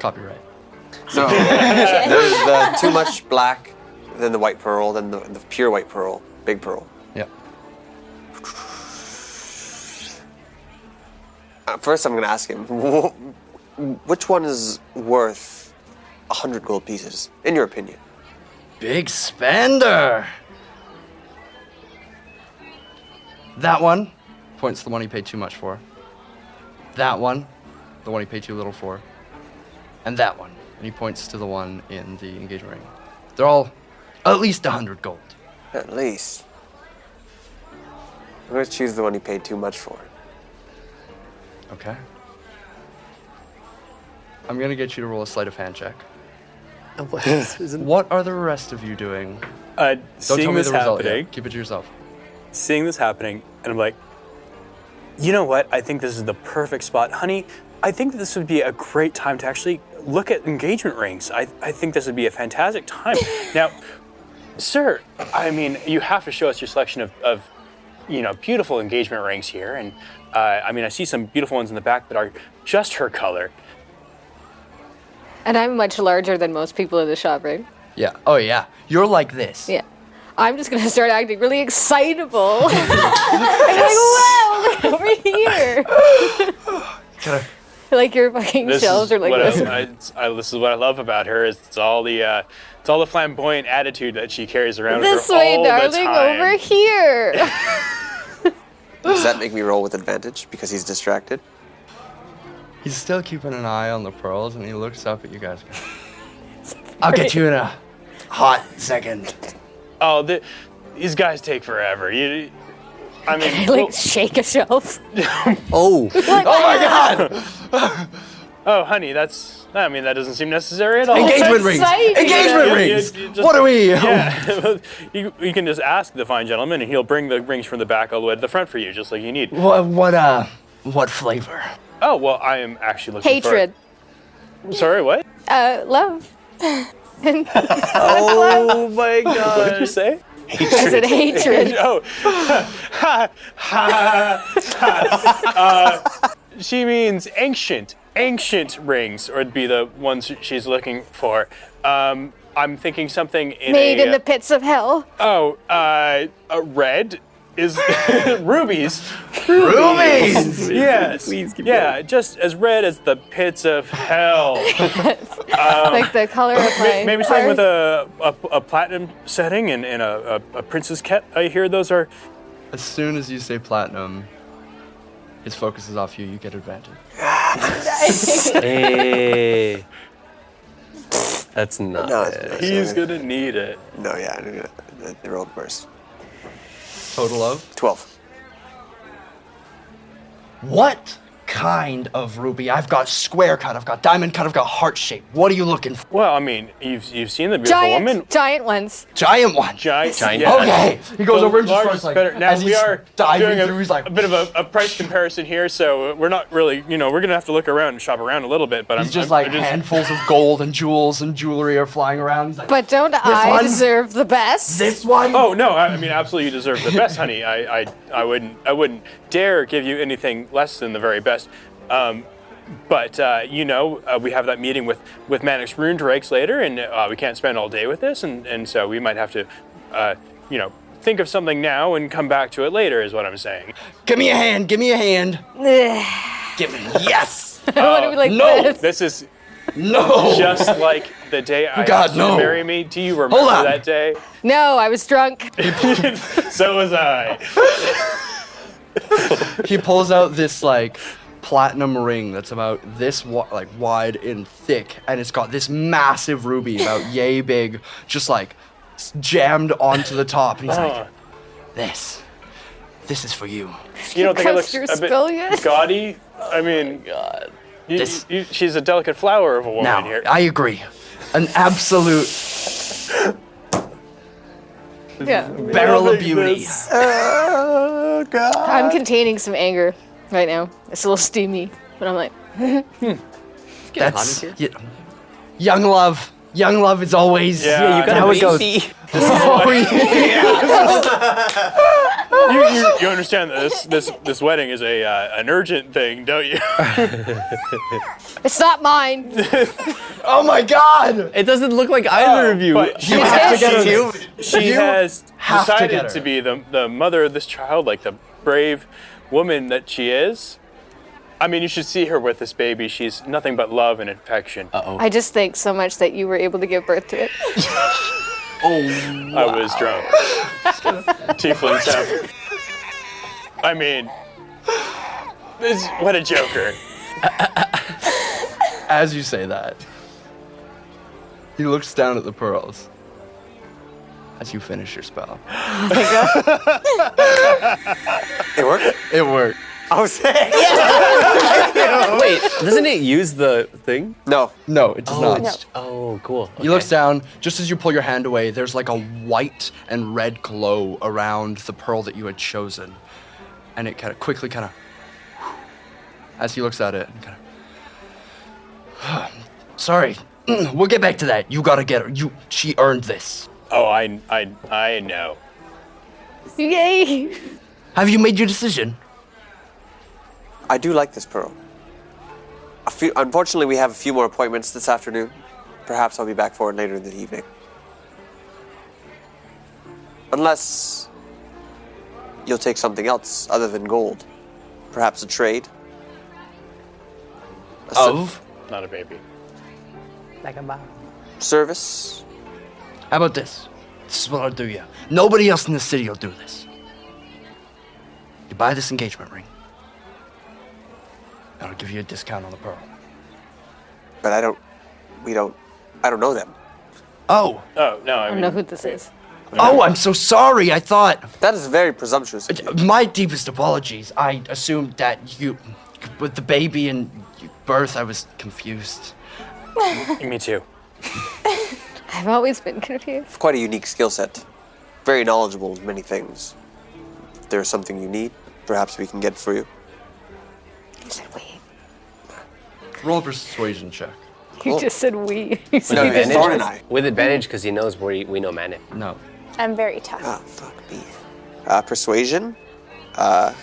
Copyright. So there's the too much black, then the white pearl, then the pure white pearl, big pearl. Yep. First, I'm going to ask him, which one is worth 100 gold pieces, in your opinion? Big spender. That one points to the one he paid too much for. That one, the one he paid too little for. And that one, and he points to the one in the engagement ring. They're all at least 100 gold. At least. I'm going to choose the one he paid too much for. Okay. I'm gonna get you to roll a sleight of hand check. What are the rest of you doing? Don't tell me the result yet. Keep it to yourself. Seeing this happening, and I'm like, you know what? I think this is the perfect spot. Honey, I think this would be a great time to actually look at engagement rings. I think this would be a fantastic time. Now, sir, I mean, you have to show us your selection of beautiful engagement rings here. And I see some beautiful ones in the back that are just her color. And I'm much larger than most people in the shop, right? Yeah. Oh, yeah. You're like this. Yeah. I'm just going to start acting really excitable. I'm like, wow, look over here. Like your fucking shelves are like this. This is what I love about her. Is it's all the flamboyant attitude that she carries around This with her way, all darling, the time. over here. Does that make me roll with advantage because he's distracted? He's still keeping an eye on the pearls, and he looks up at you guys. I'll get you in a hot second. Oh, these guys take forever. Shake a shelf. Oh. Oh my God! Oh, honey, that doesn't seem necessary at all. Engagement rings. Engagement rings. What are we? Yeah, you can just ask the fine gentleman, and he'll bring the rings from the back all the way to the front for you, just like you need. What flavor? Oh well, I am actually looking Hatred. for. Sorry, what? Love. Oh my God. What did you say? I said hatred. She means ancient rings, or it'd be the ones she's looking for. I'm thinking something Made in the pits of hell. Red is rubies. Rubies! Yes. Please keep going. Just as red as the pits of hell. Like the color of my Maybe something with a platinum setting and a princess ket. I hear those are. As soon as you say platinum, his focus is off you. You get advantage. Hey. That's not it. He's gonna need it. No, yeah, they rolled worse. Total of 12. What kind of ruby? I've got square cut, I've got diamond cut, I've got heart shape. What are you looking for? Well, you've seen the beautiful woman. Giant ones. Giant one. Giant. Yeah. Okay. He goes over and just largest starts better. Now as we he's are diving doing through, he's like, a bit of a price comparison here, so we're not really, we're gonna have to look around and shop around a little bit. But he's handfuls of gold and jewels and jewelry are flying around. He's like, but don't I deserve the best? This one? Oh no, absolutely you deserve the best, honey. I wouldn't dare give you anything less than the very best. But we have that meeting with Mannix Rune Drakes later, and we can't spend all day with this, and so we might have to, think of something now and come back to it later, is what I'm saying. Give me a hand. Give me. Yes. I want to be like no. This is no. Just like the day I asked you to marry me. Do you remember that day? No, I was drunk. So was I. He pulls out this platinum ring that's about this wide and thick, and it's got this massive ruby about yay big, just jammed onto the top. And he's like, "This is for you." You don't think it looks a bit gaudy? I mean, God, she's a delicate flower of a woman now, here. I agree. An absolute barrel of beauty. Oh God! I'm containing some anger right now. It's a little steamy, but I'm like, That's young love. Young love is always you got how it goes. You understand that this wedding is an urgent thing, don't you? it's not mine. Oh my God! It doesn't look like either of you. But You have to get her. she has have to decided get her. to be the mother of this child, like the brave woman that she is. I mean, you should see her with this baby. She's nothing but love and affection. I just think so much that you were able to give birth to it. Oh, wow. I was drunk. Tieflings have. I mean, what a joker. As you say that, he looks down at the pearls as you finish your spell. Oh my God. It worked? It worked. I was saying. Wait, doesn't it use the thing? No. No, it does not. No. Oh, cool. Okay. He looks down, just as you pull your hand away, there's a white and red glow around the pearl that you had chosen. And it quickly as he looks at it, and sorry. We'll get back to that. You gotta get her. She earned this. Oh, I know. Yay! Have you made your decision? I do like this pearl. Unfortunately, we have a few more appointments this afternoon. Perhaps I'll be back for it later in the evening. Unless you'll take something else other than gold. Perhaps a trade. Of? Not a baby. Like a bomb. Service. How about this? This is what I'll do, yeah. Nobody else in the city will do this. You buy this engagement ring, and I'll give you a discount on the pearl. But I don't know them. Oh. Oh, no, I don't know who this is. Oh, I'm so sorry. I thought... That is very presumptuous. My deepest apologies. I assumed that you... With the baby and birth, I was confused. Me too. I've always been confused. Quite a unique skill set. Very knowledgeable in many things. If there's something you need, perhaps we can get it for you. Roll a persuasion check. You just said we. You said No, you just Thorn and I. With advantage because he knows we know Manic. No. I'm very tough. Ah, fuck me. Persuasion. I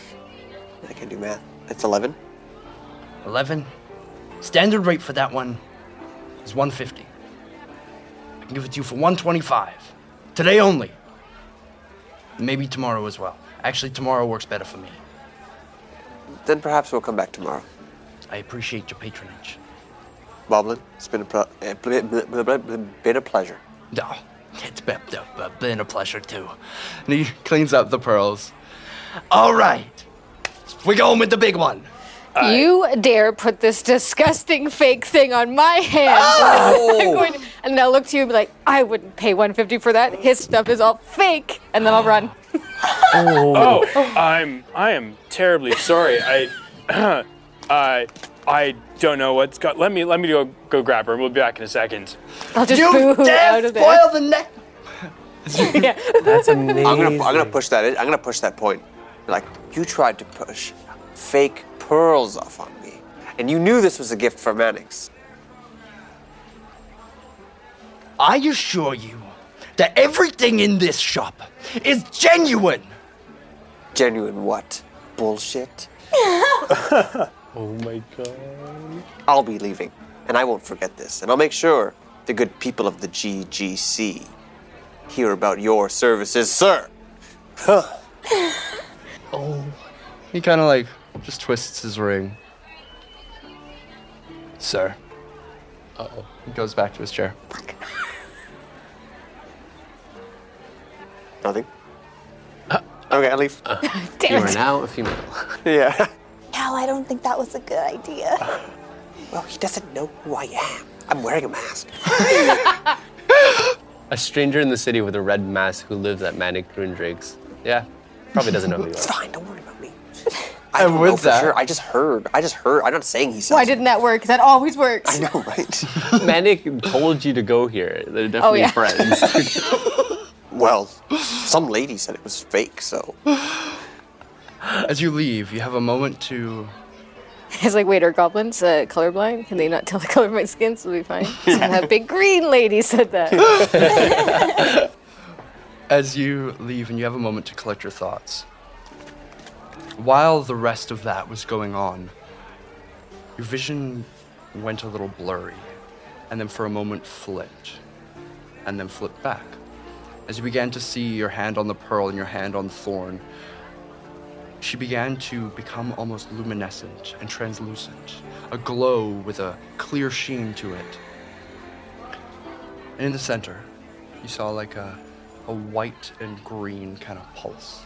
can do math. It's 11. 11. Standard rate for that one is 150. I can give it to you for 125. Today only. Maybe tomorrow as well. Actually, tomorrow works better for me. Then perhaps we'll come back tomorrow. I appreciate your patronage. Boblin, it's been a pleasure. No, it's been a pleasure too. And he cleans up the pearls. All right, we're going with the big one. You dare put this disgusting fake thing on my hands. Oh. And I'll look to you and be like, I wouldn't pay 150 for that. His stuff is all fake. And then I'll run. I am terribly sorry. I don't know what's got. Let me go grab her. We'll be back in a second. I'll just You boo dare out of there. spoil the neck. Yeah. That's amazing. I'm gonna push that. I'm gonna push that point. Like, you tried to push fake pearls off on me, and you knew this was a gift for Mannix. I assure you that everything in this shop is genuine. Genuine what? Bullshit. Oh my god. I'll be leaving, and I won't forget this, and I'll make sure the good people of the GGC hear about your services, sir. Oh. He kind of like just twists his ring. Sir. Uh-oh. He goes back to his chair. Nothing. Okay, I'll leave. You are now a female. Yeah. Cal, I don't think that was a good idea. Well, he doesn't know who I am. I'm wearing a mask. A stranger in the city with a red mask who lives at Manic Drake's. Yeah, probably doesn't know who you It's are. fine. Don't worry about me. I don't know for sure. I just heard. I'm not saying he said. Why didn't that work? That always works. I know, right? Manic told you to go here. They're definitely yeah. friends. Well, some lady said it was fake, so. As you leave, you have a moment to... It's like, wait, are goblins colorblind? Can they not tell the color of my skin? So we'll be fine. That big green lady said that. As you leave and you have a moment to collect your thoughts. While the rest of that was going on, your vision went a little blurry, and then for a moment flipped, and then flipped back. As you began to see your hand on the pearl and your hand on the thorn, she began to become almost luminescent and translucent, a glow with a clear sheen to it. And in the center, you saw like a white and green kind of pulse.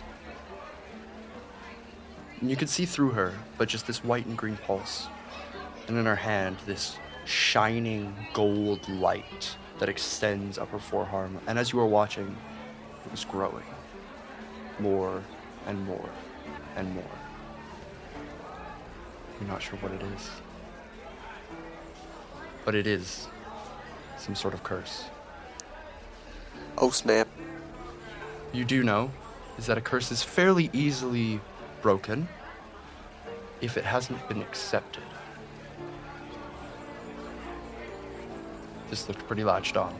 And you could see through her, but just this white and green pulse. And in her hand, this shining gold light that extends up her forearm. And as you were watching, it was growing more and more and more. You're not sure what it is. But it is some sort of curse. Oh, snap. You do know is that a curse is fairly easily broken if it hasn't been accepted. This looked pretty latched on.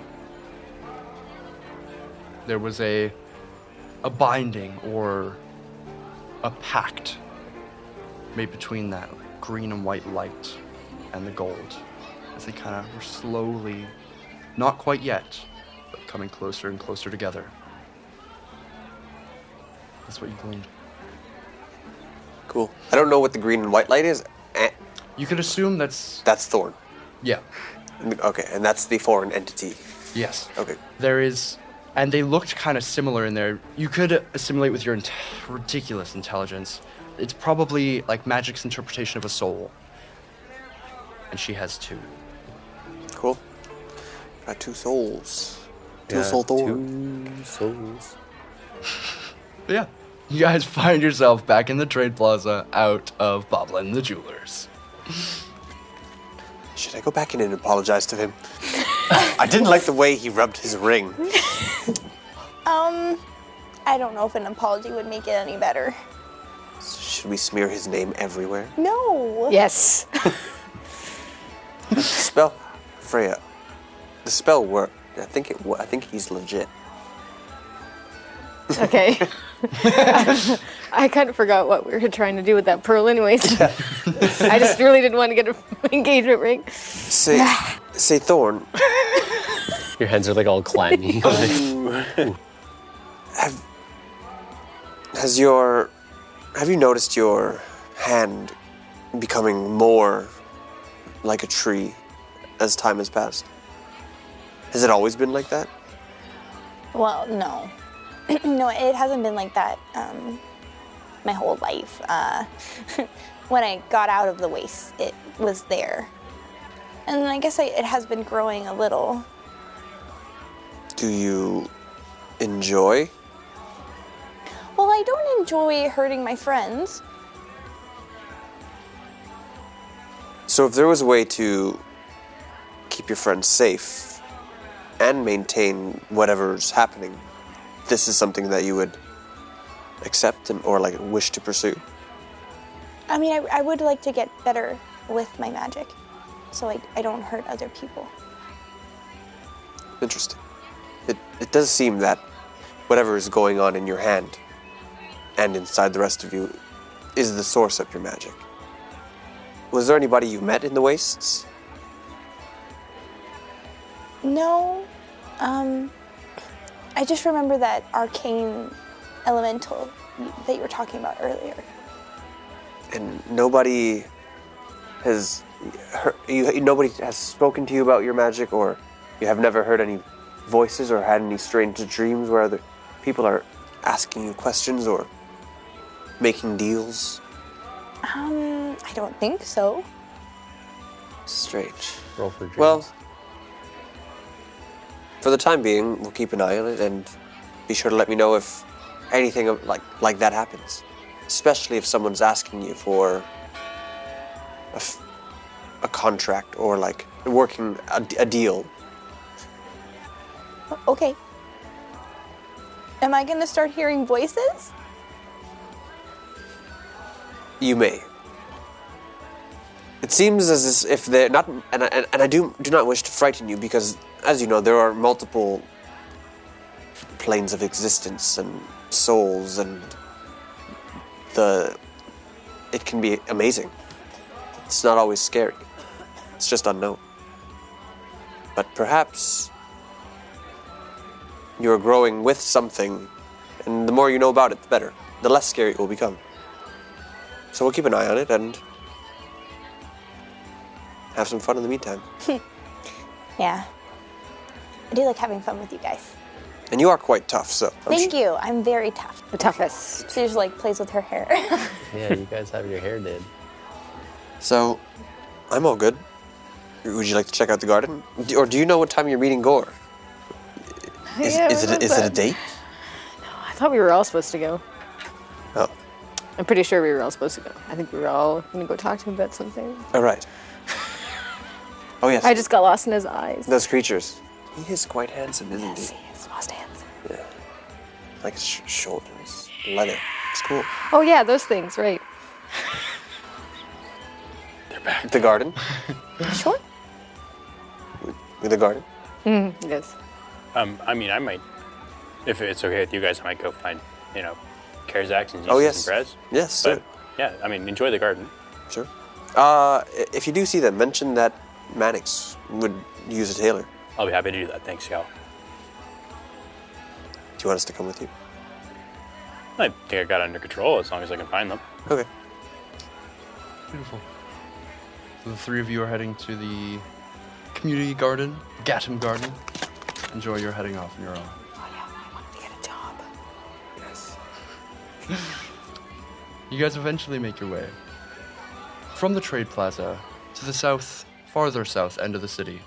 There was a binding or a pact made between that green and white light and the gold as they kind of were slowly, not quite yet, but coming closer and closer together. That's what you gleaned. Cool. I don't know what the green and white light is. You could assume that's Thorn. Yeah. Okay, and that's the foreign entity. Yes. Okay. There is, and they looked kind of similar in there. You could assimilate with your ridiculous intelligence. It's probably like magic's interpretation of a soul. And she has 2. Cool. Got 2 souls. Yeah, Soul Thorn. 2 souls. But yeah. You guys find yourself back in the trade plaza out of Boblin the Jewelers. Should I go back in and apologize to him? I didn't like the way he rubbed his ring. I don't know if an apology would make it any better. Should we smear his name everywhere? No. Yes. Spell, Freya. The spell worked. I think he's legit. Okay. I kind of forgot what we were trying to do with that pearl anyways. I just really didn't want to get an engagement ring. Say Thorn. Your hands are like all clammy. Have you noticed your hand becoming more like a tree as time has passed? Has it always been like that? Well, no. No, it hasn't been like that my whole life. When I got out of the waste, it was there. And I guess it has been growing a little. Do you enjoy? Well, I don't enjoy hurting my friends. So if there was a way to keep your friends safe and maintain whatever's happening, this is something that you would accept or like wish to pursue? I mean, I would like to get better with my magic, so I don't hurt other people. Interesting. It does seem that whatever is going on in your hand and inside the rest of you is the source of your magic. Was there anybody you met in the wastes? No. I just remember that arcane elemental that you were talking about earlier. And nobody has nobody has spoken to you about your magic, or you have never heard any voices or had any strange dreams where other people are asking you questions or making deals? I don't think so. Strange. Roll for dreams. Well, for the time being, we'll keep an eye on it and be sure to let me know if anything like that happens. Especially if someone's asking you for a contract or like working a deal. Okay. Am I gonna start hearing voices? You may. It seems as if they're not, and I do not wish to frighten you because, as you know, there are multiple planes of existence and souls, and it can be amazing. It's not always scary. It's just unknown. But perhaps you're growing with something, and the more you know about it, the better. The less scary it will become. So we'll keep an eye on it and have some fun in the meantime. Yeah. I do like having fun with you guys. And you are quite tough, so... Thank you. I'm very tough. The toughest. She just like plays with her hair. Yeah, you guys have your hair did. So, I'm all good. Would you like to check out the garden? Or do you know what time you're meeting Gore? Is it a date? No, I thought we were all supposed to go. Oh. I'm pretty sure we were all supposed to go. I think we were all going to go talk to him about something. All right. Oh, yes. I just got lost in his eyes. Those creatures. He is quite handsome, isn't Yes, he? he is most handsome. Yeah. Like his shoulders, leather. It's cool. Oh, yeah, those things, right. The garden? Sure. The garden? Yes. I mean, I might, if it's okay with you guys, I might go find, Karzaks and Jesus yes. and Brez. Yes, But, sir. yeah, I mean, enjoy the garden. Sure. If you do see them, mention that Mannix would use a tailor. I'll be happy to do that. Thanks, Cal. Do you want us to come with you? I think I got it under control as long as I can find them. Okay. Beautiful. So the three of you are heading to the community garden, Gatum Garden. Enjoy your heading off on your own. Oh yeah, I want to get a job. Yes. You guys eventually make your way from the trade plaza to the south, farther south end of the city.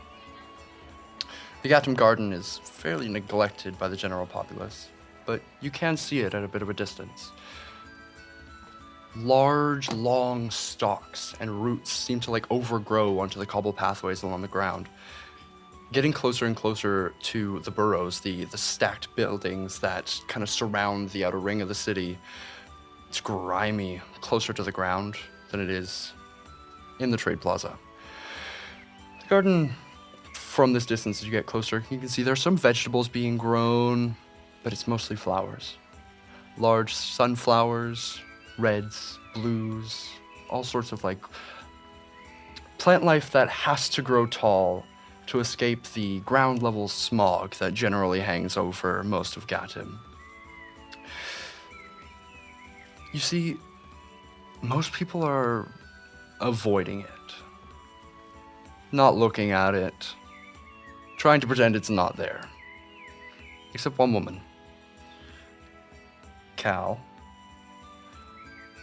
The Gatum Garden is fairly neglected by the general populace, but you can see it at a bit of a distance. Large, long stalks and roots seem to overgrow onto the cobble pathways along the ground. Getting closer and closer to the burrows, the stacked buildings that kind of surround the outer ring of the city, it's grimy, closer to the ground than it is in the trade plaza. The garden, from this distance as you get closer, you can see there's some vegetables being grown, but it's mostly flowers. Large sunflowers, reds, blues, all sorts of plant life that has to grow tall to escape the ground level smog that generally hangs over most of Gatum. You see, most people are avoiding it, not looking at it, trying to pretend it's not there. Except one woman, Cal.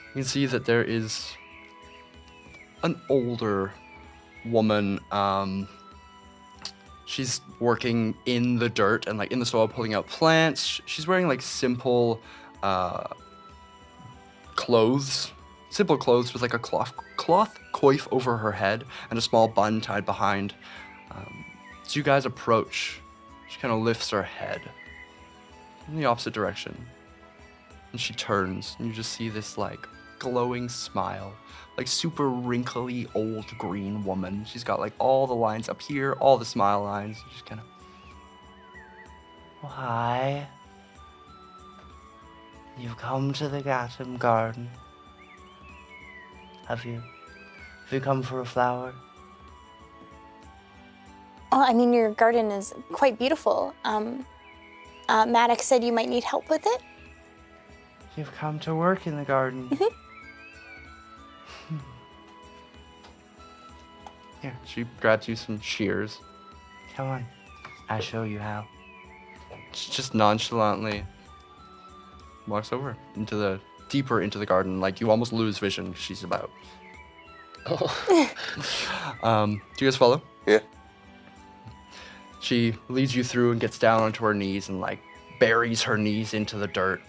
You can see that there is an older woman. She's working in the dirt and in the soil, pulling out plants. She's wearing simple clothes, with a cloth coif over her head and a small bun tied behind. As you guys approach, she kind of lifts her head in the opposite direction, and she turns, and you just see this glowing smile, super wrinkly old green woman. She's got all the lines up here, all the smile lines. Just kind of. Well, hi. You've come to the Gatum Garden. Have you come for a flower? Oh, I mean, your garden is quite beautiful. Maddox said you might need help with it. You've come to work in the garden. Mm-hmm. Here, she grabs you some shears. Come on, I'll show you how. She just nonchalantly walks over deeper into the garden, you almost lose vision. She's about. Do you guys follow? Yeah. She leads you through and gets down onto her knees and buries her knees into the dirt,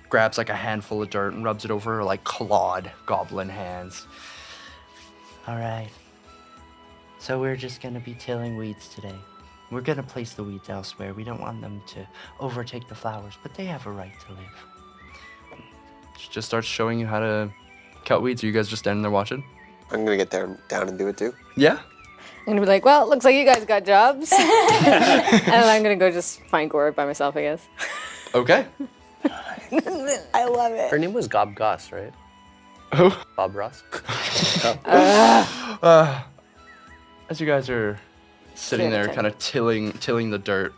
grabs a handful of dirt and rubs it over her clawed goblin hands. All right. So we're just gonna be tilling weeds today. We're gonna place the weeds elsewhere. We don't want them to overtake the flowers, but they have a right to live. She just starts showing you how to cut weeds. Are you guys just standing there watching? I'm gonna get down and do it too. Yeah. I'm gonna be like, well, looks like you guys got jobs. And I'm gonna go just find Gore by myself, I guess. Okay. I love it. Her name was Gob Goss, right? Who? Bob Ross. As you guys are sitting there kind of tilling the dirt.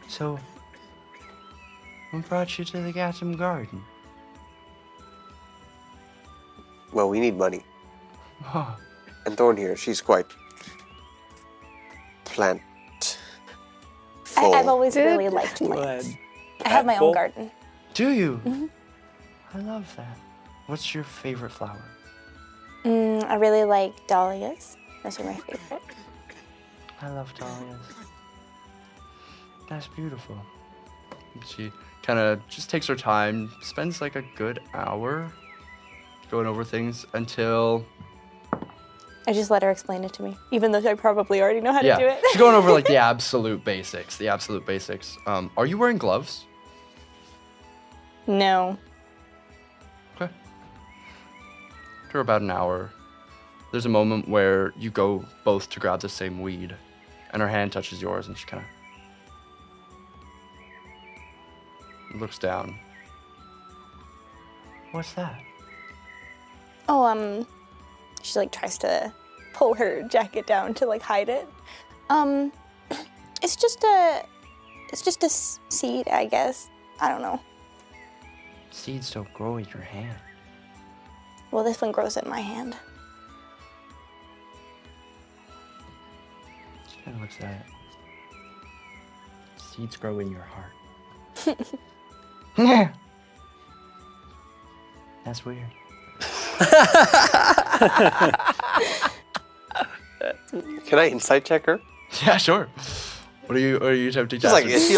So, what brought you to the Gatum Garden? Well, we need money. Huh. And Thorn here, she's quite plant full. I've always really liked plants. I have my own garden. Do you? Mm-hmm. I love that. What's your favorite flower? I really like dahlias. Those are my favorite. I love dahlias. That's beautiful. She kind of just takes her time, spends a good hour going over things until... I just let her explain it to me, even though I probably already know how to do it. She's going over the absolute basics. Are you wearing gloves? No. Okay. After about an hour, there's a moment where you go both to grab the same weed, And her hand touches yours, and she kind of looks down. What's that? Oh, she like tries to pull her jacket down to like hide it. It's just a seed, I guess. I don't know. Seeds don't grow in your hand. Well, this one grows in my hand. She kind of looks at it. Seeds grow in your heart. That's weird. Can I insight check her? Yeah, sure. What are you attempting to Just like, ask?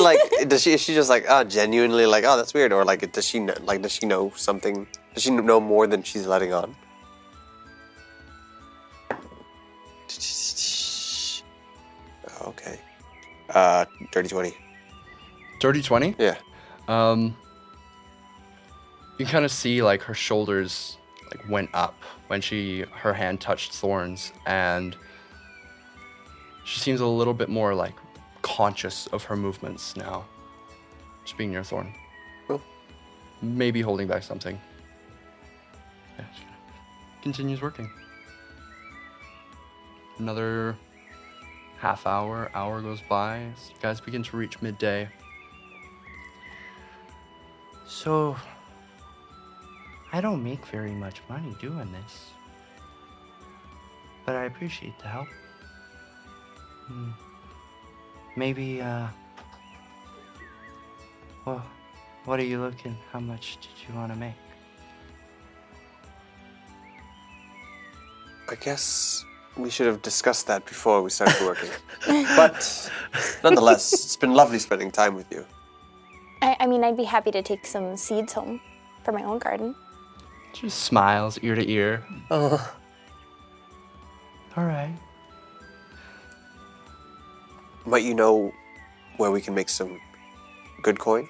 is she just like, genuinely like, oh, that's weird, or like, does she know something? Does she know more than she's letting on? Okay. Dirty 20. Dirty 20? Yeah. You can kind of see like her shoulders like went up when her hand touched Thorn's, and she seems a little bit more like conscious of her movements now. Just being near Thorn. Cool. Maybe holding back something. Yeah, she continues working. Another hour goes by as you guys begin to reach midday. So, I don't make very much money doing this, but I appreciate the help. Maybe, well, what are you looking? How much did you want to make? I guess we should have discussed that before we started working. But nonetheless, it's been lovely spending time with you. I mean, I'd be happy to take some seeds home for my own garden. She just smiles ear to ear. Oh. All right. Might you know where we can make some good coin?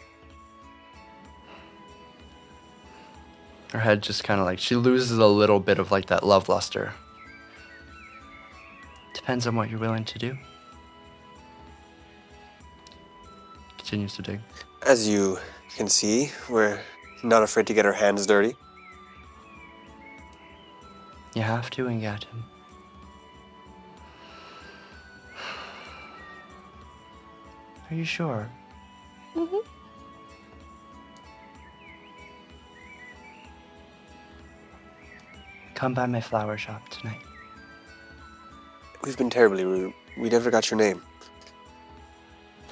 Her head just kind of like, she loses a little bit of like that love luster. Depends on what you're willing to do. Continues to dig. As you can see, we're not afraid to get our hands dirty. You have to and got him. Are you sure? Mm-hmm. Come by my flower shop tonight. We've been terribly rude. We never got your name.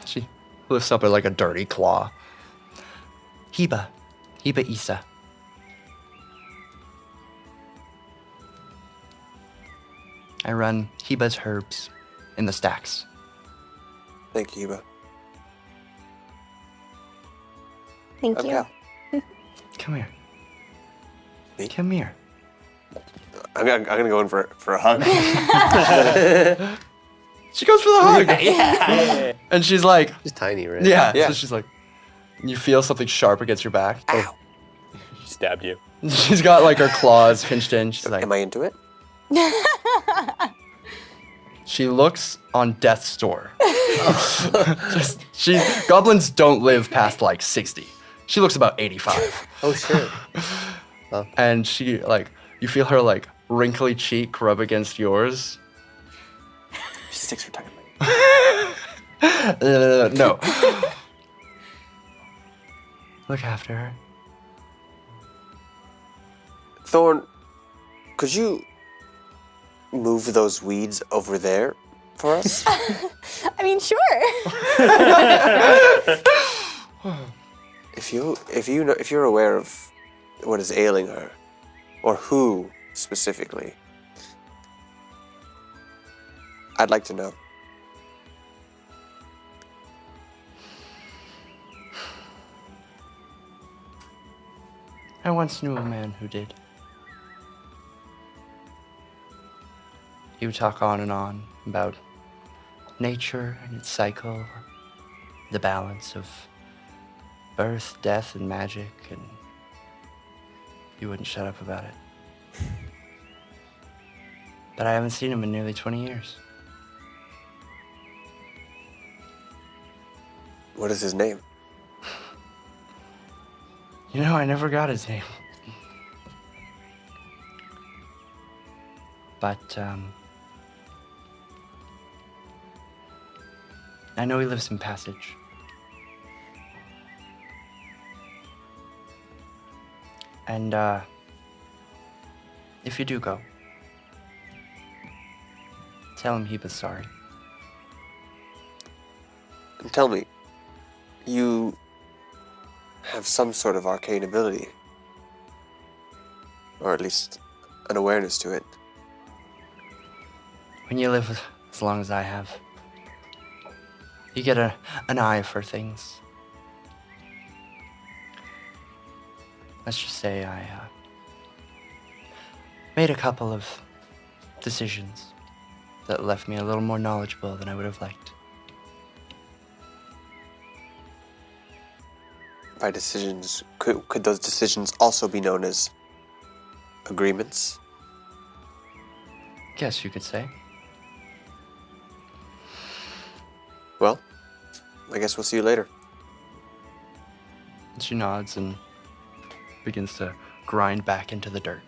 She lifts up like a dirty claw. Hiba Isa. I run Hiba's Herbs in the stacks. Thank you, Hiba. Thank you. Cal. Come here. Me? Come here. I'm gonna go in for a hug. She goes for the hug. Yeah. And she's like, She's tiny, right? yeah. Yeah. So she's like, you feel something sharp against your back. Ow. She stabbed you. She's got like her claws pinched in. She's like, Am I into it? she looks on death's door. Goblins don't live past like 60. She looks about 85. Oh, shit. And she like, you feel her like wrinkly cheek rub against yours. She sticks her tongue in my No. Look after her. Thorn, could you move those weeds over there for us? I mean, sure. If you're aware of what is ailing her, or who specifically, I'd like to know. I once knew a man who did. He would talk on and on about nature and its cycle, the balance of birth, death, and magic, and he wouldn't shut up about it. But I haven't seen him in nearly 20 years. What is his name? You know, I never got his name. But, I know he lives in Passage. And, if you do go, tell him he was sorry. And tell me, you have some sort of arcane ability. Or at least an awareness to it. When you live as long as I have, you get an eye for things. Let's just say I made a couple of decisions that left me a little more knowledgeable than I would have liked. By decisions, could those decisions also be known as agreements? Guess you could say. Well, I guess we'll see you later. And she nods and begins to grind back into the dirt.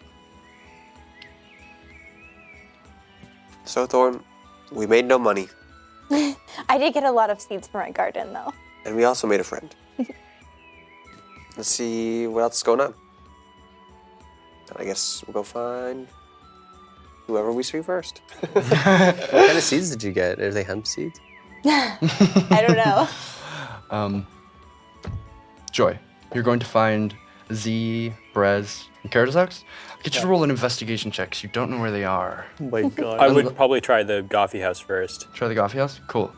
So, Thorn, we made no money. I did get a lot of seeds for my garden, though. And we also made a friend. Let's see what else is going on. And I guess we'll go find whoever we see first. What kind of seeds did you get? Are they hemp seeds? I don't know. Joy, you're going to find Z, Brez, and Karadazux. I get you to roll an investigation check because you don't know where they are. Oh my god. I would probably try the Goffy house first. Try the Goffy house? Cool.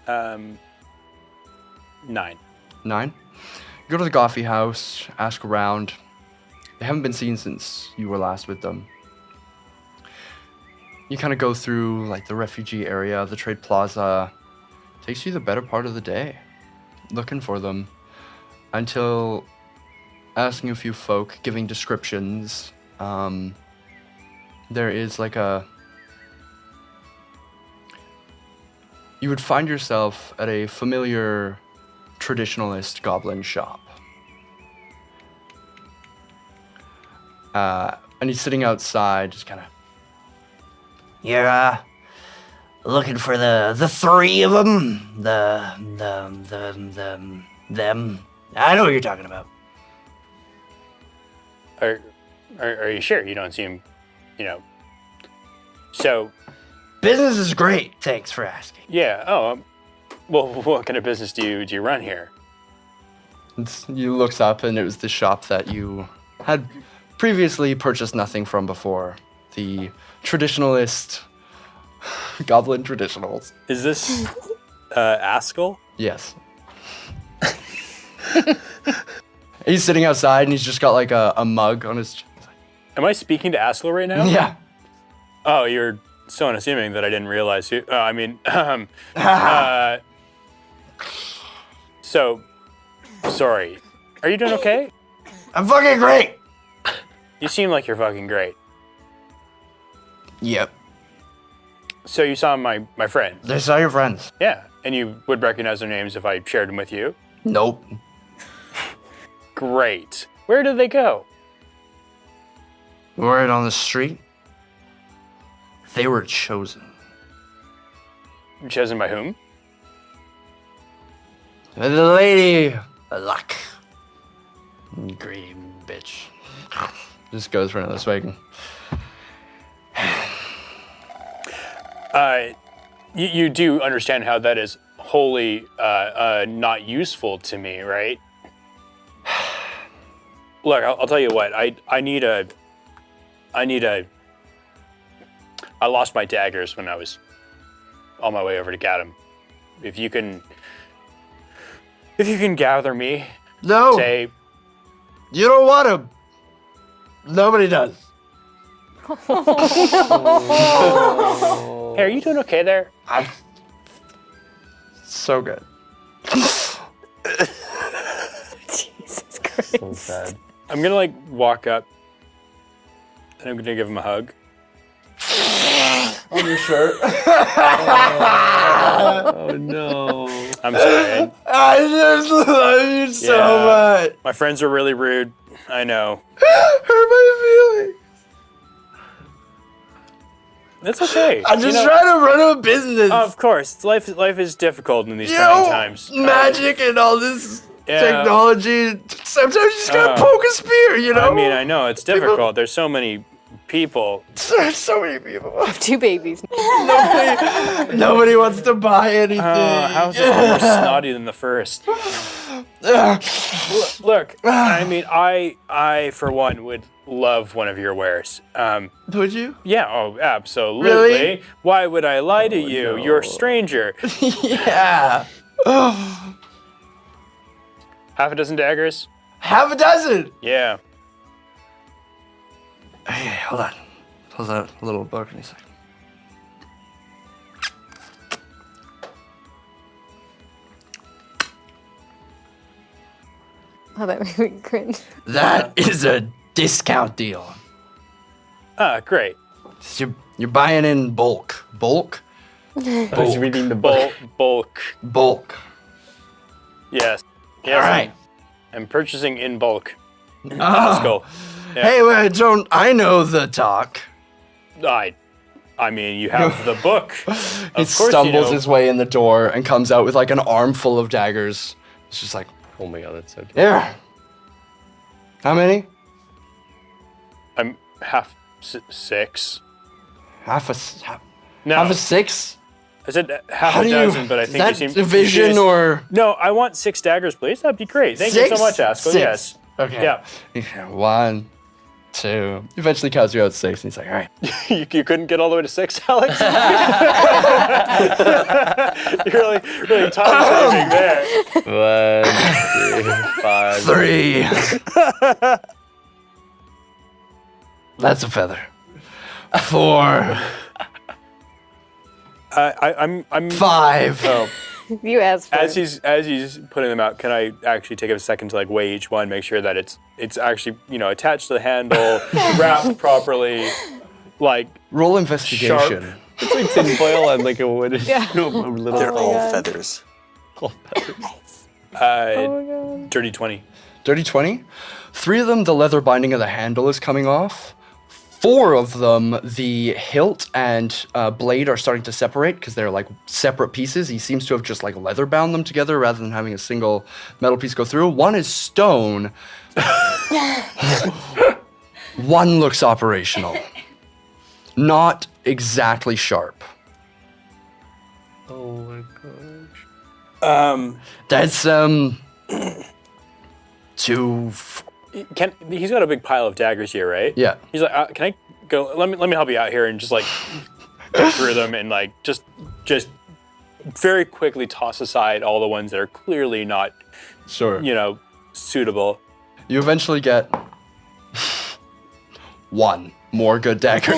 9. 9? You go to the Goffy house, ask around. They haven't been seen since you were last with them. You kind of go through like the refugee area, the trade plaza. Takes you the better part of the day looking for them until asking a few folk, giving descriptions. There is like you would find yourself at a familiar traditionalist goblin shop. And he's sitting outside, just kind of. You're, looking for the three of them? Them. I know what you're talking about. Are you sure? You don't seem, So. Business is great. Thanks for asking. Yeah. Oh. Well, what kind of business do you run here? He looks up, and it was the shop that you had previously purchased nothing from before. The traditionalist goblin traditionals. Is this Askell? Yes. He's sitting outside, and he's just got like a mug on his. Am I speaking to Askell right now? Yeah. Oh, you're so unassuming that I didn't realize you. So, sorry. Are you doing okay? I'm fucking great. You seem like you're fucking great. Yep. So you saw my friend? I saw your friends. Yeah, and you would recognize their names if I shared them with you? Nope. Great. Where did they go? Word on the street. They were chosen. Chosen by whom? The lady Luck. Greedy bitch. Just goes for another swig. You do understand how that is wholly not useful to me, right? Look, I'll tell you what. I lost my daggers when I was on my way over to Gaddam. If you can gather me, no, say you don't want him. Nobody does. Hey, are you doing okay there? I'm so good. Jesus Christ. So sad. I'm gonna walk up and I'm gonna give him a hug. on your shirt. Oh no. I'm sorry. I just love you so much. My friends are really rude. I know. Hurt my feelings. That's okay. I'm just trying to run a business. Of course, life is difficult in these trying times. Magic and all this technology. Sometimes you just gotta poke a spear, you know? I mean, I know, it's difficult. There's so many people. There's so many people. I have 2 babies. Nobody wants to buy anything. How's this one more snotty than the first? Look, I mean, I for one would love one of your wares. Would you? Yeah, oh, absolutely. Really? Why would I lie to you? no. You're a stranger. Yeah. Half a dozen daggers? Half a dozen? Yeah. Hey, hold on. Pulls out a little book and he's like, Oh, that made me cringe. that is a discount deal. Great. You're buying in bulk. Bulk? I was reading the book. Bulk. Yes. All right. I'm purchasing in bulk. Oh. Let's go. Yeah. Hey, wait, don't I know the talk? I mean, you have the book. He stumbles his way in the door and comes out with like an armful of daggers. It's just like, Oh my god, that's so good. here. How many? I'm half 6. Half a No, half a 6? I said half How a do you- dozen, but I is think that you seem division confused. or- No, I want 6 daggers, please. That'd be great. Thank you 6? so much, Asko. 6. Yes. Okay. Yeah. 1, 2. Eventually counts you out 6, and he's like, all right. you couldn't get all the way to 6, Alex? You're really time saving there. 1, 2, 5. 3. That's a feather. 4. I'm 5. Oh. You asked for As it. he's putting them out, can I actually take a second to like weigh each one, make sure that it's actually attached to the handle, wrapped properly, like Roll investigation. sharp. It's like tinfoil and like a wood. Yeah. little They're all God. feathers. Oh my god. Dirty 20. Dirty 20. 3 of them, the leather binding of the handle is coming off. 4 of them, the hilt and blade are starting to separate because they're like separate pieces. He seems to have just like leather bound them together rather than having a single metal piece go through. 1 is stone. 1 looks operational. Not exactly sharp. Oh my gosh. That's 2. He's got a big pile of daggers here, right? Yeah. He's like, can I go? Let me help you out here and just like go through them and like just very quickly toss aside all the ones that are clearly not, Sure. suitable. You eventually get 1 more good dagger.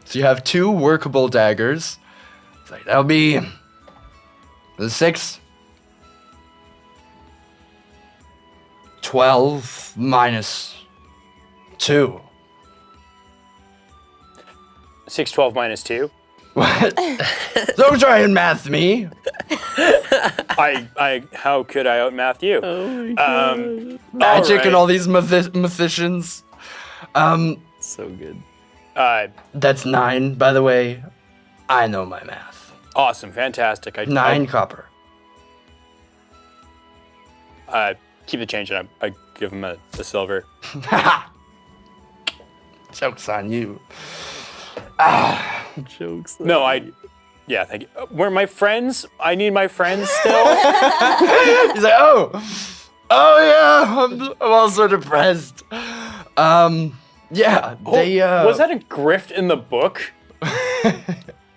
So you have 2 workable daggers. It's like, that'll be the 6. 12 minus 2. 6, 12 minus 2. What? Don't try and math me. How could I outmath you? Oh my god. Magic and right. all these mathicians. So good. That's 9, by the way. I know my math. Awesome, fantastic. 9 copper. Keep the change and I give him the silver. Joke's on you. Jokes. No, yeah, thank you. Were my friends? I need my friends still. He's like, oh yeah, I'm also depressed. Yeah, they. Was that a grift in the book?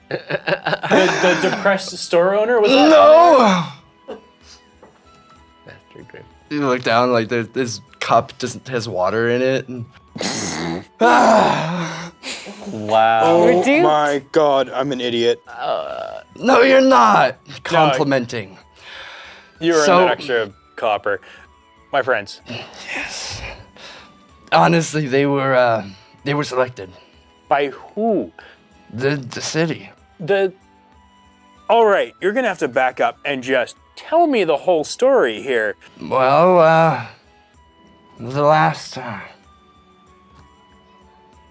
the depressed store owner was that? No. Master Grip. You look down, like this cup just has water in it. And Wow. Oh my god, I'm an idiot. no, you're not. Complimenting. You were So- an extra copper. My friends. Yes. Honestly, they were selected. By who? The city. All right, you're gonna have to back up and just tell me the whole story here. Well, the last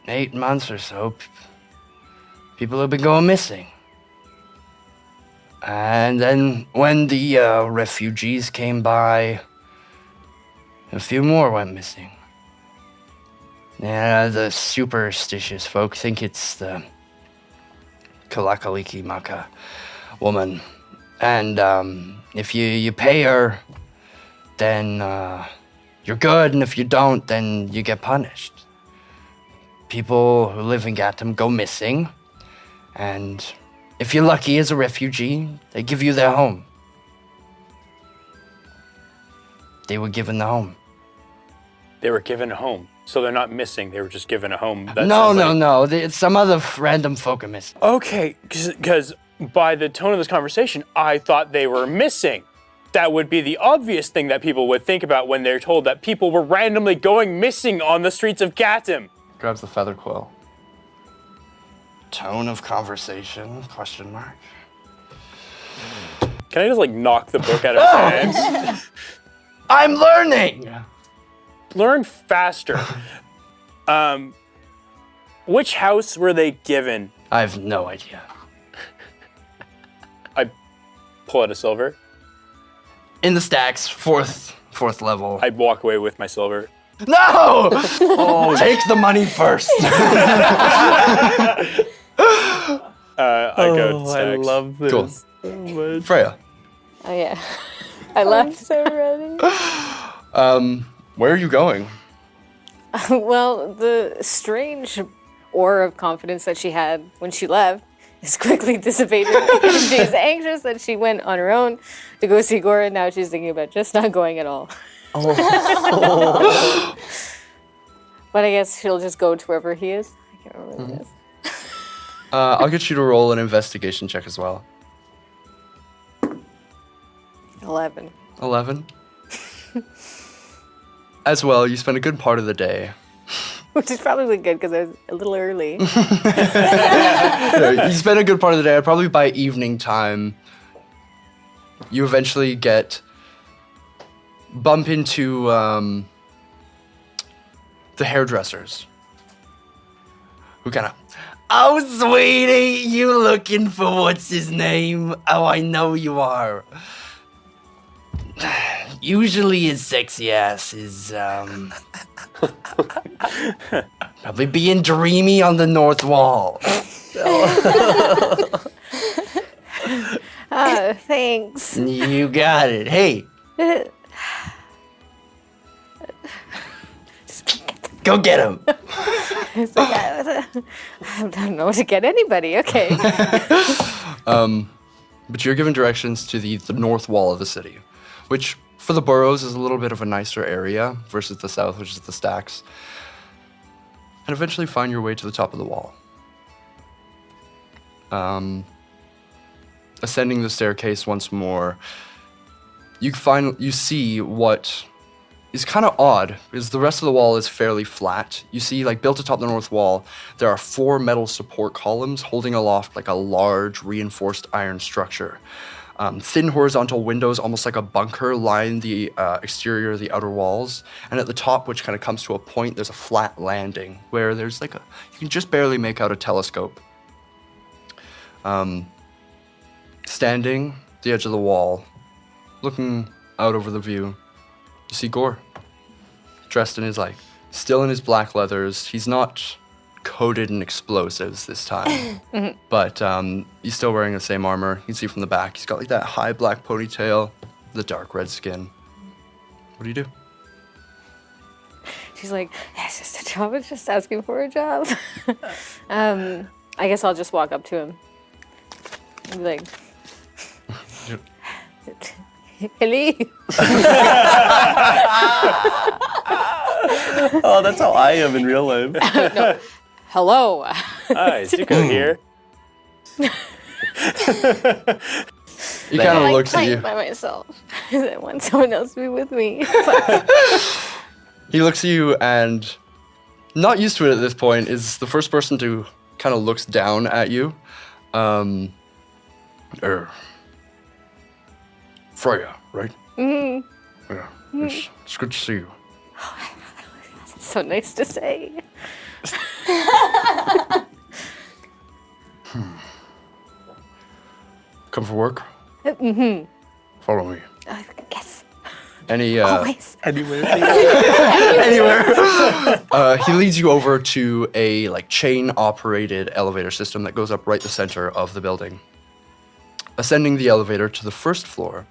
8 months or so, people have been going missing. And then when the refugees came by, a few more went missing. Yeah, the superstitious folk think it's the Kalakaliki Maka woman. And if you pay her, then you're good, and if you don't, then you get punished. People who live in Gatham go missing, and if you're lucky as a refugee, they give you their home. They were given the home. They were given a home, so they're not missing. They were just given a home. No. Some other random folk are missing. Okay, because by the tone of this conversation, I thought they were missing. That would be the obvious thing that people would think about when they're told that people were randomly going missing on the streets of Gatham. Grabs the feather quill. Tone of conversation, question mark. Can I just knock the book out of his hands? I'm learning! Learn faster. Which house were they given? I have no idea. I pull out a silver. In the stacks, fourth level. I'd walk away with my silver. No! Take the money first. I go stacks. I love this Cool. so much. Freya. Oh yeah. I left. So ready. Where are you going? Well, the strange aura of confidence that she had when she left is quickly dissipated. She's anxious that she went on her own to go see Gora, and now she's thinking about just not going at all. Oh. But I guess she'll just go to wherever he is. I can't remember what it is. I'll get you to roll an investigation check as well. 11. 11? As well, you spend a good part of the day. Which is probably good because I was a little early. You spend a good part of the day, probably by evening time. You eventually bump into the hairdressers. Who kind of, oh, sweetie, you looking for what's his name? Oh, I know you are. Usually his sexy ass is, probably being dreamy on the north wall. Oh, thanks. You got it. Hey. Go get him. It's like, I don't know to get anybody. Okay. But you're given directions to the north wall of the city, which for the boroughs is a little bit of a nicer area versus the south, which is the stacks. And eventually find your way to the top of the wall. Ascending the staircase once more, you see what is kind of odd, is the rest of the wall is fairly flat. You see, built atop the north wall, there are 4 metal support columns holding aloft a large reinforced iron structure. Thin horizontal windows, almost like a bunker, line the exterior of the outer walls. And at the top, which kind of comes to a point, there's a flat landing where there's you can just barely make out a telescope. Standing at the edge of the wall, looking out over the view, you see Gore, dressed in his still in his black leathers. He's not coated in explosives this time, but he's still wearing the same armor. You can see from the back, he's got that high black ponytail, the dark red skin. What do you do? She's like, it's just a job. It's just asking for a job. I guess I'll just walk up to him and be like, hello. Oh, that's how I am in real life. No. Hello. Hi, Zuko here. He kind of looks at you. By myself. I want someone else to be with me. He looks at you and not used to it at this point, is the first person to kind of looks down at you. Freya, right? Mm-hmm. Yeah, it's good to see you. So nice to say. Come for work? Mm-hmm. Follow me. Yes. Always. Anywhere. Anywhere. He leads you over to a chain-operated elevator system that goes up right the center of the building. Ascending the elevator to the first floor,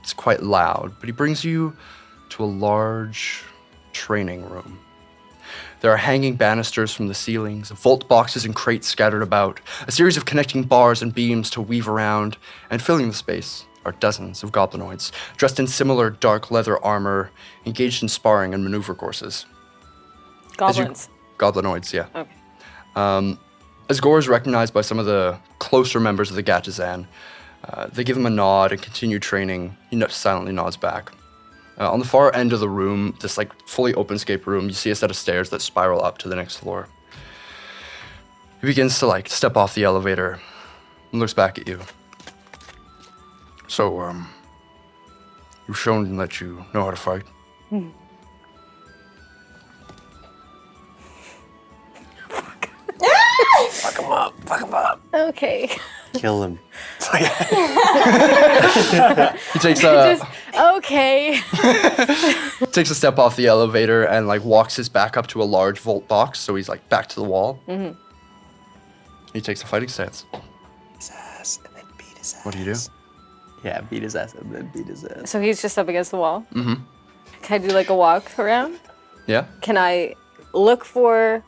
it's quite loud, but he brings you to a large training room. There are hanging banisters from the ceilings, vault boxes and crates scattered about, a series of connecting bars and beams to weave around, and filling the space are dozens of goblinoids, dressed in similar dark leather armor, engaged in sparring and maneuver courses. Goblins. Goblinoids, yeah. Okay. As Gore is recognized by some of the closer members of the Gatazan, they give him a nod and continue training. He silently nods back. On the far end of the room, this fully open-scape room, you see a set of stairs that spiral up to the next floor. He begins to step off the elevator and looks back at you. So, you've shown that you know how to fight. Fuck him up. Fuck him up. Okay. Kill him. He takes a Okay. takes a step off the elevator and walks his back up to a large vault box, so he's back to the wall. Mm-hmm. He takes a fighting stance. His ass and then beat his ass. What do you do? Yeah, beat his ass and then beat his ass. So he's just up against the wall. Mm-hmm. Can I do a walk around? Yeah. Can I look for,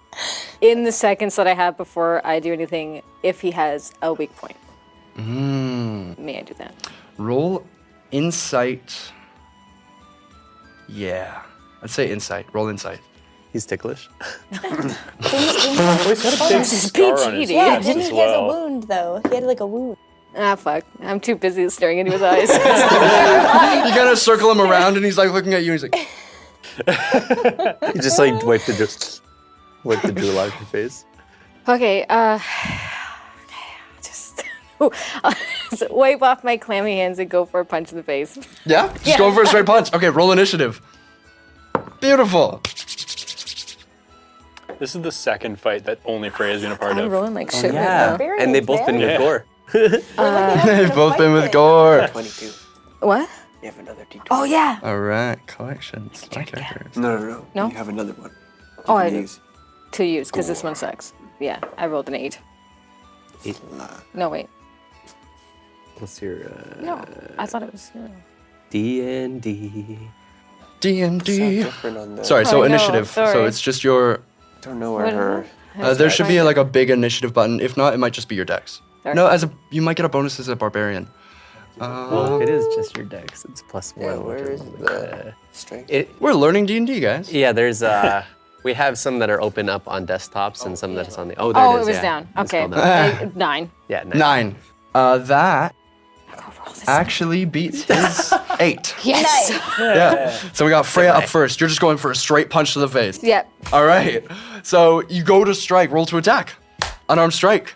in the seconds that I have before I do anything, if he has a weak point? May I do that? Roll insight. Yeah. I'd say insight. Roll insight. He's ticklish. This is PG. Yeah, didn't he has a wound though? He had a wound. Ah, fuck. I'm too busy staring into his eyes. You kind of circle him around and he's looking at you and he's like... You just wipe the drool off your face. Okay, just wipe off my clammy hands and go for a punch in the face. Yeah? Just go for a straight punch. Okay, roll initiative. Beautiful. This is the second fight that only Freya's been a part I'm of. rolling like shit Yeah, right now. and they've both been with Gore. They've both been with Gore. 22. What? You have another D20. Oh, yeah. All right, collections. Okay. No. No? You have another one. Oh, You I can do. use. To use, because this one sucks. Yeah, I rolled an 8. 8. No, wait. What's your No, I thought it was... D&D? D&D. Different on the. Sorry, so I know, initiative. So sorry. it's just your... Don't know where her. there should be a big initiative button. If not, it might just be your dex. Sorry. No, you might get a bonus as a barbarian. Well, it is just your dex. It's +1. Yeah, where is the strength? We're learning D&D, guys. Yeah, there's we have some that are open up on desktops and some that is on the. Oh, there it is. it was yeah. down. It's Okay, called down. 9. Yeah, 9. That actually beats his 8. Yes. Yeah. So we got Freya up first. You're just going for a straight punch to the face. Yep. All right. So you go to strike. Roll to attack. Unarmed strike.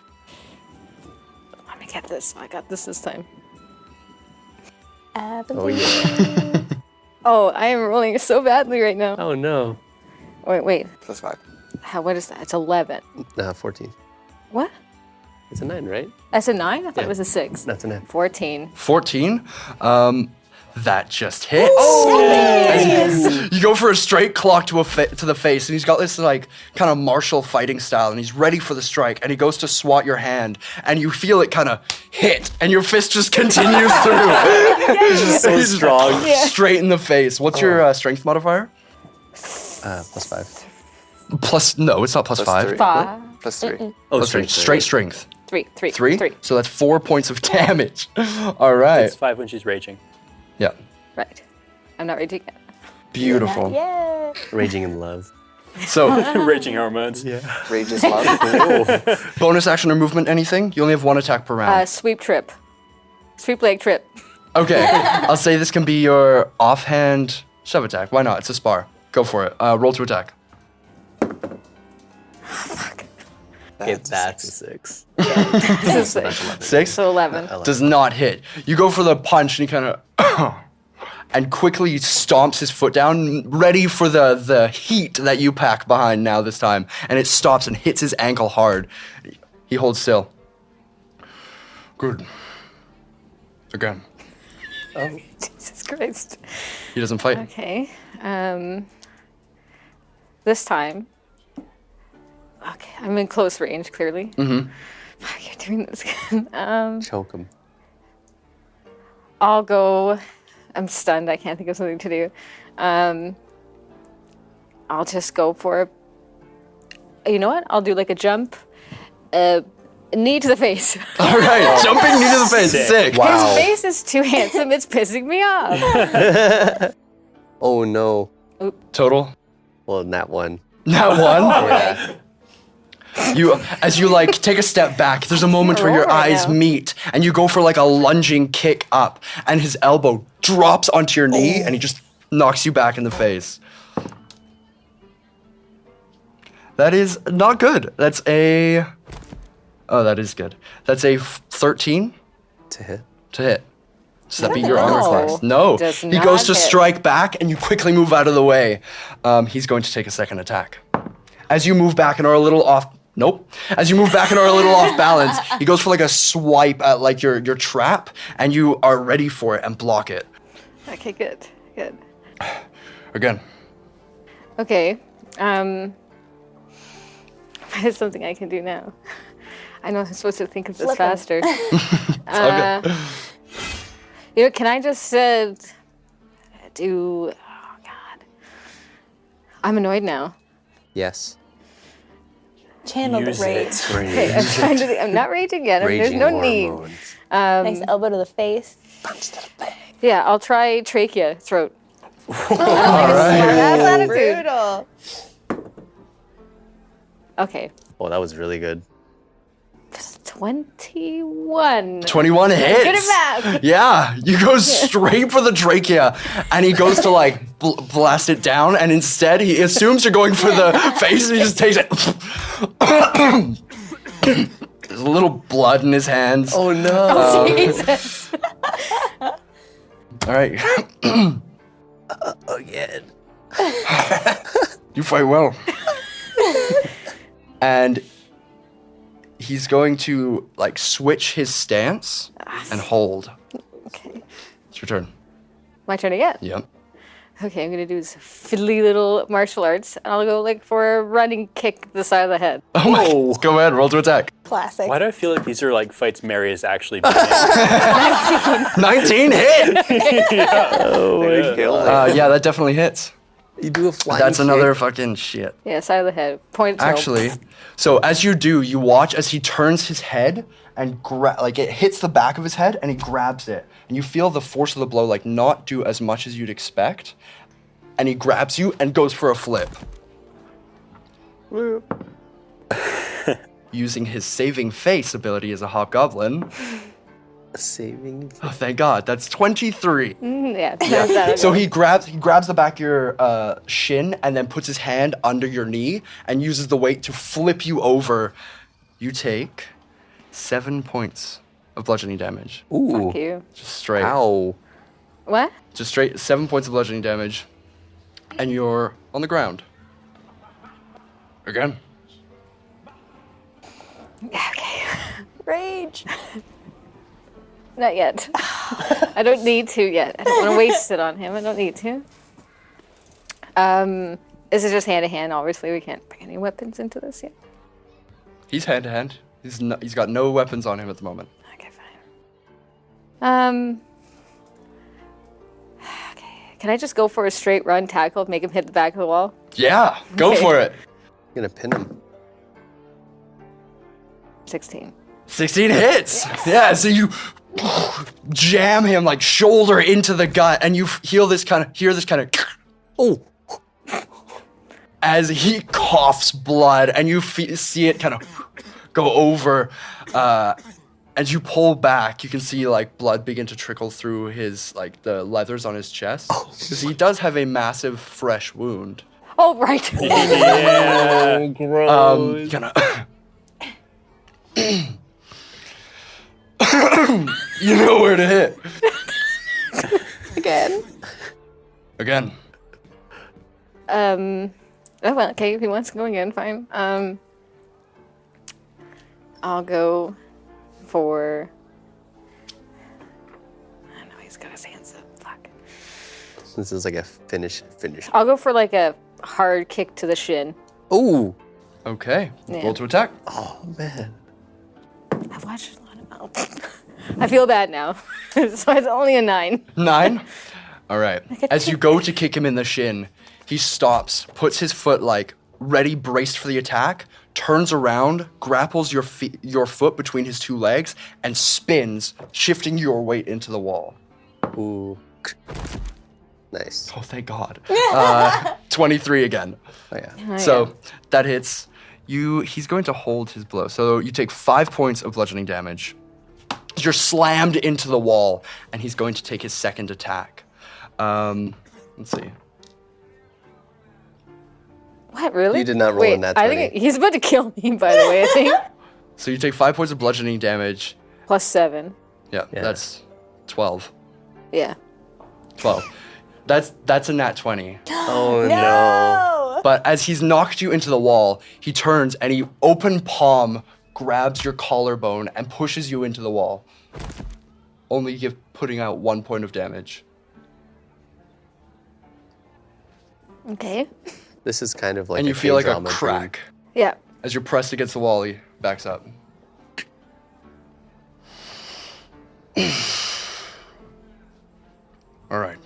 I'm gonna get this. I got this time. Oh, yeah. Oh, I am rolling so badly right now. Oh, no. Wait. +5. What is that? It's 11. 14. What? It's a 9, right? That's a 9? I thought Yeah. it was a 6. That's a 9. 14. 14. That just hits. Oh! You go for a straight clock to the face, and he's got this kind of martial fighting style, and he's ready for the strike, and he goes to swat your hand, and you feel it kind of hit, and your fist just continues through. He's just so strong. Straight in the face. What's your strength modifier? +5. No, it's not +5. 3. 5. +3. Oh, Straight strength. 3. 3? So that's 4 points of damage. All right. It's 5 when she's raging. Yeah. Right. I'm not ready yet. Beautiful. Yeah. Raging in love. So, Raging hormones. Yeah. Rage is love. bonus action or movement, anything? You only have 1 attack per round. Sweep trip. Sweep leg trip. Okay. I'll say this can be your offhand shove attack. Why not? It's a spar. Go for it. Roll to attack. Okay, that's a 6. This is 6? So 11. Does not hit. You go for the punch and he kind of and quickly stomps his foot down, ready for the heat that you pack behind now this time. And it stops and hits his ankle hard. He holds still. Good. Again. Oh, Jesus Christ. He doesn't fight. Okay. This time. Okay, I'm in close range, clearly. Mm-hmm. Fuck, you're doing this again. Choke him. I'll go. I'm stunned. I can't think of something to do. I'll just go for. You know what? I'll do like a jump. Knee to the face. All right, jumping knee to the face. Sick. His face is too handsome. It's pissing me off. Oh no. Oop. Total? Well, not one. Not one? Yeah. You, as you like take a step back, there's a moment where your Right eyes now. meet, and you go for like a lunging kick up, and his elbow drops onto your knee, and he just knocks you back in the face. That is not good. That's a. Oh, that is good. That's a 13 To hit. to hit. Does that beat No. your armor class? No. Does He goes not to hit. strike back, and you quickly move out of the way. He's going to take a second attack. As you move back and are a little off. Nope. As you move back and are a little off balance, he goes for like a swipe at like your trap, and you are ready for it and block it. Okay, good. Good. Again. Okay. There's something I can do now. I know I'm supposed to think of this Flip him. faster. all good. You know, can I just do? Oh God, I'm annoyed now. Yes. Channel the Use rage. it. Okay, I'm trying to. I'm not raging yet. There's Raging no need. hormones. Nice elbow to the face. Yeah, I'll try trachea, throat. All right. That's attitude. Brutal. Okay, Oh, that was really good. 21. 21 hits. Good at math. Yeah, you go straight for the trachea, and he goes to like blast it down, and instead he assumes you're going for the face, and he just takes it. There's a little blood in his hands. Oh no. Oh, Jesus. All right, Again. you fight well. And he's going to like switch his stance and hold. Okay, It's your turn. my turn again. Yep. Okay, I'm gonna do this fiddly little martial arts, and I'll go like for a running kick the side of the head. Oh my! Go ahead, roll to attack. Classic. Why do I feel like these are like fights Mary is actually being? 19 hit. Oh my god. Yeah, that definitely hits. You do a flying That's kick. another fucking shit. Yeah, side of the head. Point to Actually, so as you do, you watch as he turns his head and like it hits the back of his head and he grabs it, and you feel the force of the blow like not do as much as you'd expect, and he grabs you and goes for a flip. Using his saving face ability as a hobgoblin. Saving. Oh, thank God, that's 23. Yeah. That So he grabs the back of your shin and then puts his hand under your knee and uses the weight to flip you over. You take 7 points of bludgeoning damage. Ooh. Fuck you. Just straight. Ow. What? Just straight 7 points of bludgeoning damage. And you're on the ground. Again. Okay. Rage. Not yet. I don't need to yet. I don't want to waste it on him. I don't need to. This is just hand to hand. Obviously, we can't bring any weapons into this yet. He's hand to hand. He's got no weapons on him at the moment. Okay, fine. Okay. Can I just go for a straight run tackle, make him hit the back of the wall? Yeah, go Okay. for it. I'm gonna pin him. 16. 16 hits. Yeah, so you jam him like shoulder into the gut, and you hear this kind of oh, as he coughs blood, and you see it kind of go over. As you pull back, you can see like blood begin to trickle through his like the leathers on his chest, because he does have a massive fresh wound. Oh, right. Yeah. Gross. Kind of You know where to hit. Again. Oh well, okay. If he wants to go again, fine. I'll go for. I know he's got his hands up. Fuck. This is like a finish. I'll go for like a hard kick to the shin. Ooh. Okay. Yeah. Roll to attack. Oh man. I've watched a lot of Mouth. I feel bad now. So it's only a 9. 9? All right. As you go to kick him in the shin, he stops, puts his foot like ready, braced for the attack, turns around, grapples your foot between his two legs, and spins, shifting your weight into the wall. Ooh. Nice. Oh, thank God. 23 again. Oh, yeah. Oh, So yeah. that hits you. He's going to hold his blow. So you take 5 points of bludgeoning damage. You're slammed into the wall, and he's going to take his second attack. Let's see. What, really? You did not roll Wait, in that I 20. think he's about to kill me, by the way, I think. So you take 5 points of bludgeoning damage. Plus 7. Yeah, that's 12. Yeah. 12. That's a nat 20. Oh no. But as he's knocked you into the wall, he turns and he open palm grabs your collarbone and pushes you into the wall. Only putting out 1 point of damage. Okay. This is kind of like And you feel like a crack. Yeah. As you're pressed against the wall, he backs up. All right.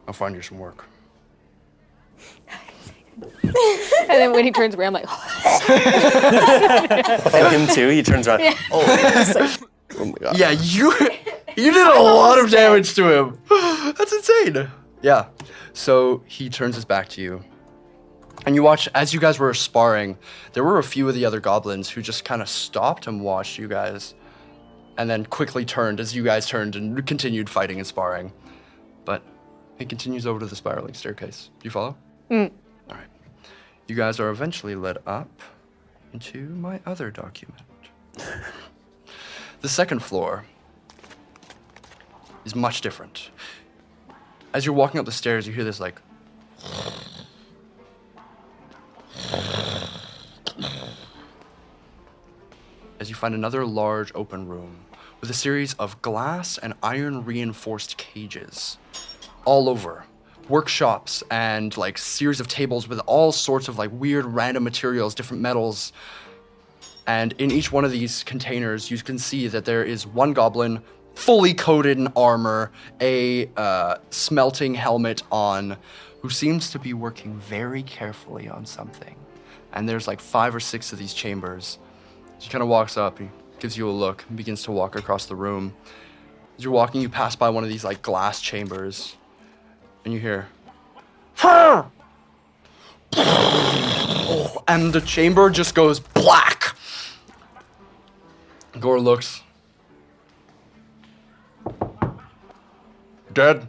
I'll find you some work. And then when he turns around, I'm like, And him too, he turns around. Yeah. Oh my god. Yeah, you did a lot of damage to him. That's insane. Yeah. So he turns his back to you. And you watch, as you guys were sparring, there were a few of the other goblins who just kind of stopped and watched you guys. And then quickly turned as you guys turned and continued fighting and sparring. But he continues over to the spiraling staircase. Do you follow? Mm. All right. You guys are eventually led up into my other document. The second floor is much different. As you're walking up the stairs, you hear this like... as you find another large open room with a series of glass and iron reinforced cages all over. Workshops and like series of tables with all sorts of like weird random materials, different metals. And in each one of these containers, you can see that there is one goblin fully coated in armor, a smelting helmet on, who seems to be working very carefully on something. And there's like 5 or 6 of these chambers. He kind of walks up, he gives you a look, and begins to walk across the room. As you're walking, you pass by one of these like glass chambers, and you hear, and the chamber just goes black. Gore looks. Dead?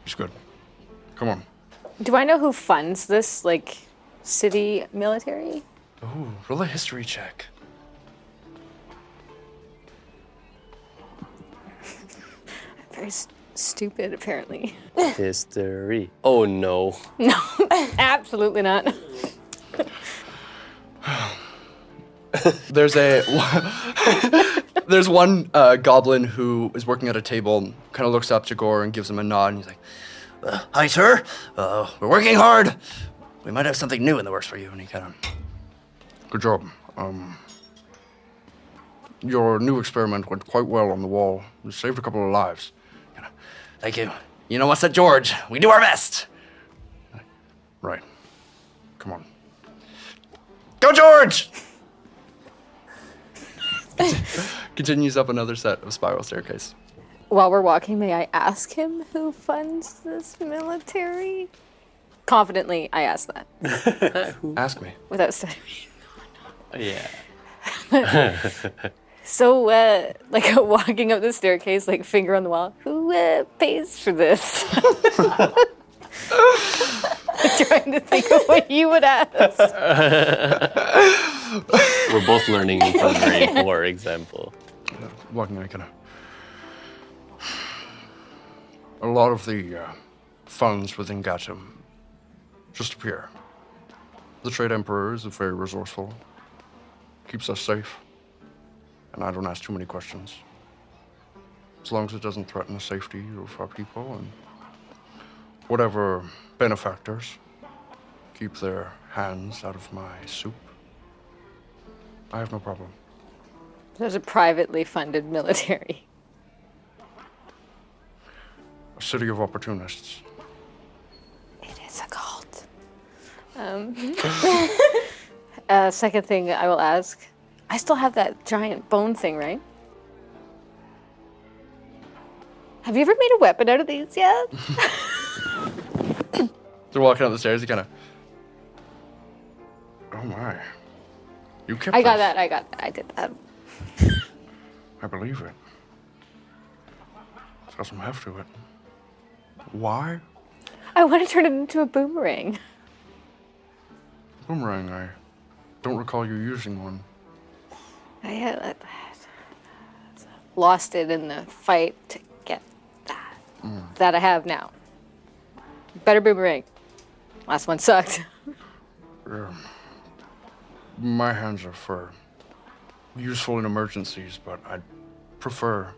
He's good. Come on. do I know who funds this, like, city military? Ooh, roll a history check. Very stupid, apparently. History. Oh no. No, absolutely not. There's there's one goblin who is working at a table, kind of looks up to Gore and gives him a nod, and he's like, Hi, sir. We're working hard. We might have something new in the works for you. And he kind of... good job. Your new experiment went quite well on the wall. You saved a couple of lives. Thank you. You know what's that, George? We do our best. Right. Come on. Go, George! Continues up another set of spiral staircase. While we're walking, may I ask him who funds this military? Confidently, I ask that. Ask me. Without studying. Yeah. So, like, walking up the staircase, like, finger on the wall, who pays for this? trying to think of what you would ask. We're both learning from a very poor example. What can I kind of... A lot of the funds within Gatum just appear. The Trade Emperor is very resourceful, keeps us safe, and I don't ask too many questions. As long as it doesn't threaten the safety of our people, and whatever benefactors keep their hands out of my soup, I have no problem. There's a privately funded military. A city of opportunists. It is a cult. Second thing I will ask, I still have that giant bone thing, right? Have you ever made a weapon out of these yet? They're walking up the stairs, he kind of... Oh my. You kept I got this. that, I did that. I believe it. It's got some heft to it. Why? I want to turn it into a boomerang. Boomerang, I don't recall you using one. I had lost it in the fight to get that. That I have now. Better boomerang. Last one sucked. My hands are for useful in emergencies, but I'd prefer...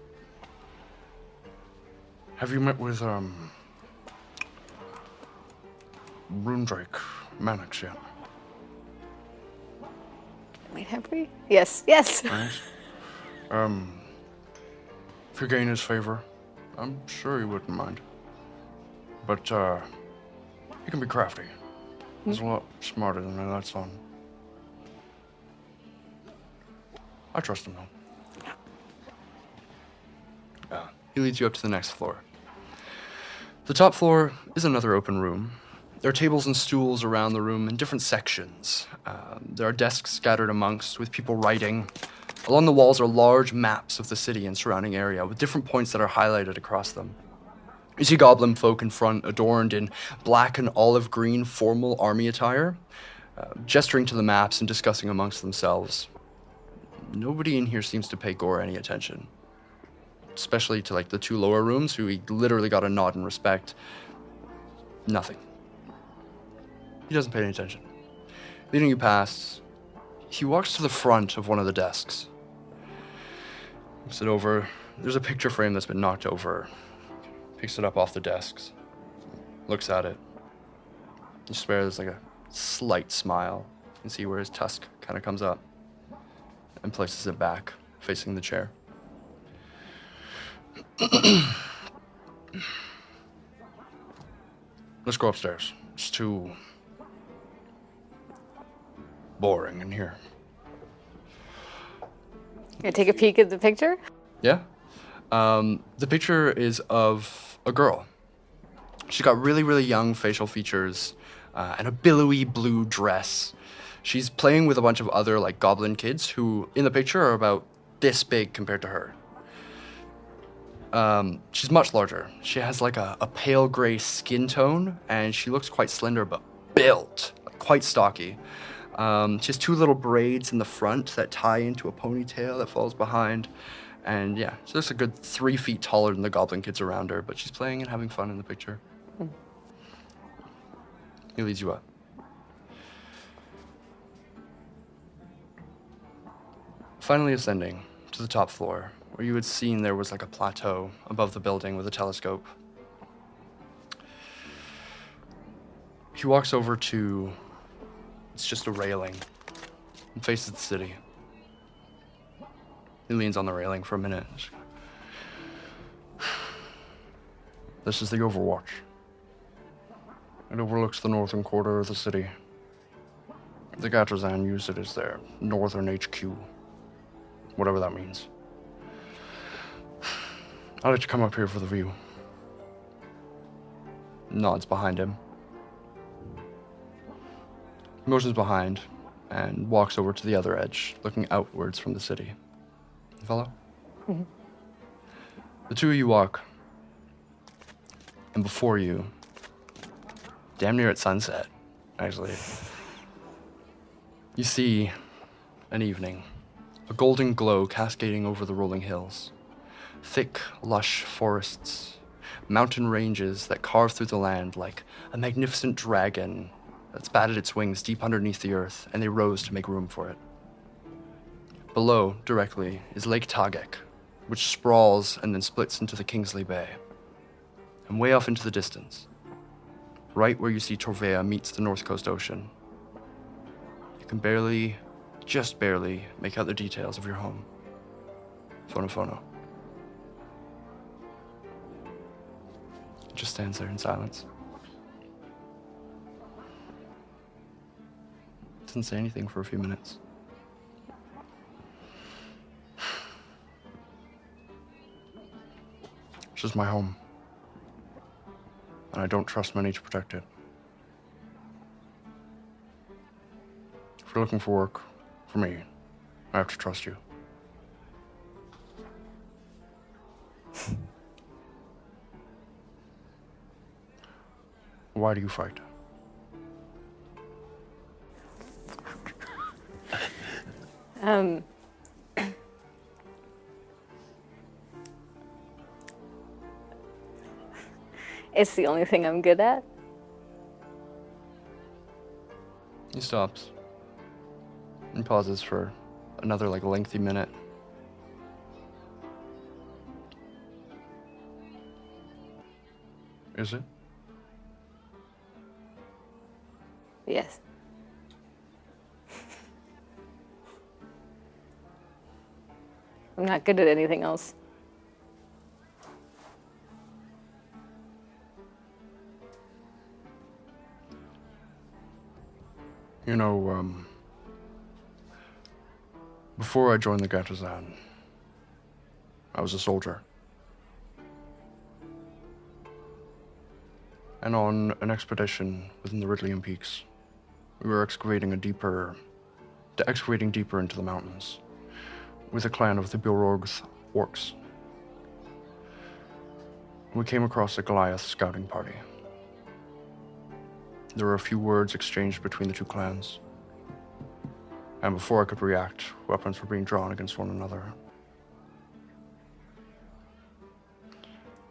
Have you met with, Runedrake Mannix yet? Wait, have we? Yes, yes. Nice. If you gain his favor, I'm sure he wouldn't mind. But, he can be crafty. He's a lot smarter than I let on. I trust him, though. He leads you up to the next floor. The top floor is another open room. There are tables and stools around the room in different sections. There are desks scattered amongst with people writing. Along the walls are large maps of the city and surrounding area with different points that are highlighted across them. You see goblin folk in front, adorned in black and olive green formal army attire, gesturing to the maps and discussing amongst themselves. Nobody in here seems to pay Gore any attention. Especially to like the two lower rooms, who he literally got a nod in respect. Nothing. He doesn't pay any attention. Leading you past, he walks to the front of one of the desks. Looks it over. There's a picture frame that's been knocked over. Picks it up off the desks. Looks at it. You swear there's like a slight smile. You can see where his tusk kind of comes up. And places it back, facing the chair. Let's go upstairs. It's too boring in here. Can I take a peek at the picture? Yeah. The picture is of a girl. She's got really, really young facial features and a billowy blue dress. She's playing with a bunch of other like goblin kids who, in the picture, are about this big compared to her. She's much larger. She has like a pale gray skin tone, and she looks quite slender but built, like, quite stocky. She has two little braids in the front that tie into a ponytail that falls behind. And yeah, she looks a good 3 feet taller than the goblin kids around her, but she's playing and having fun in the picture. He leads you up. Finally ascending to the top floor, where you had seen there was like a plateau above the building with a telescope. He walks over to, it's just a railing, and faces the city. He leans on the railing for a minute. This is the Overwatch. It overlooks the northern quarter of the city. The Gatrazan use it as their northern HQ. Whatever that means. I'll let you come up here for the view. Nods behind him. Motions behind and walks over to the other edge, looking outwards from the city. You follow? Mm-hmm. The two of you walk, and before you, damn near at sunset, actually. You see an evening, a golden glow cascading over the rolling hills, thick, lush forests, mountain ranges that carve through the land like a magnificent dragon that's batted its wings deep underneath the earth, and they rose to make room for it. Below, directly, is Lake Tagek, which sprawls and then splits into the Kingsley Bay. And way off into the distance, right where you see Torvea meets the North Coast Ocean, you can barely, just barely, make out the details of your home. Fono. It just stands there in silence. Doesn't say anything for a few minutes. This is my home, and I don't trust many to protect it. If you're looking for work, for me, I have to trust you. Why do you fight? It's the only thing I'm good at. He stops and pauses for another lengthy minute. Is it? Yes. I'm not good at anything else. You know, before I joined the Gatazan, I was a soldier. And on an expedition within the Ridleyan Peaks, we were excavating deeper into the mountains with a clan of the Bjorogth orcs. We came across a Goliath scouting party. There were a few words exchanged between the two clans, and before I could react, weapons were being drawn against one another.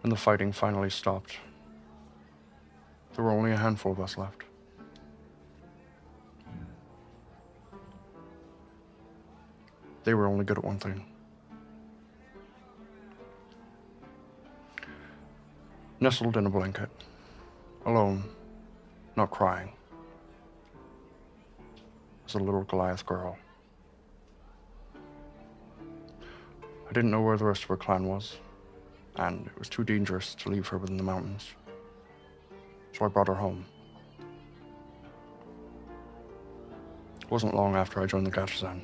When the fighting finally stopped, there were only a handful of us left. They were only good at one thing. Nestled in a blanket, alone, not crying, was a little Goliath girl. I didn't know where the rest of her clan was, and it was too dangerous to leave her within the mountains. So I brought her home. It wasn't long after I joined the Gatazan.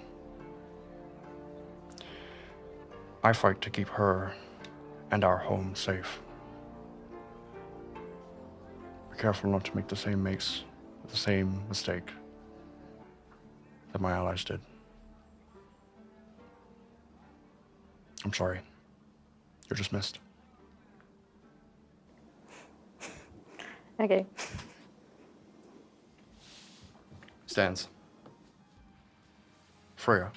I fight to keep her and our home safe. Be careful not to make the same mistake that my allies did. I'm sorry. You're dismissed. Okay. Stands. Freya.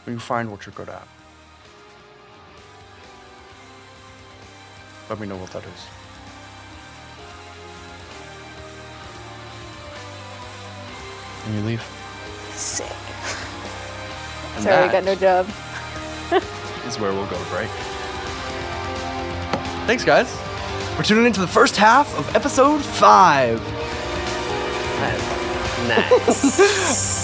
When you find what you're good at, let me know what that is. And you leave. Sick. And Sorry, I that got no job. is where we'll go to break. Thanks, guys. We're tuning into the first half of episode 5. Nice.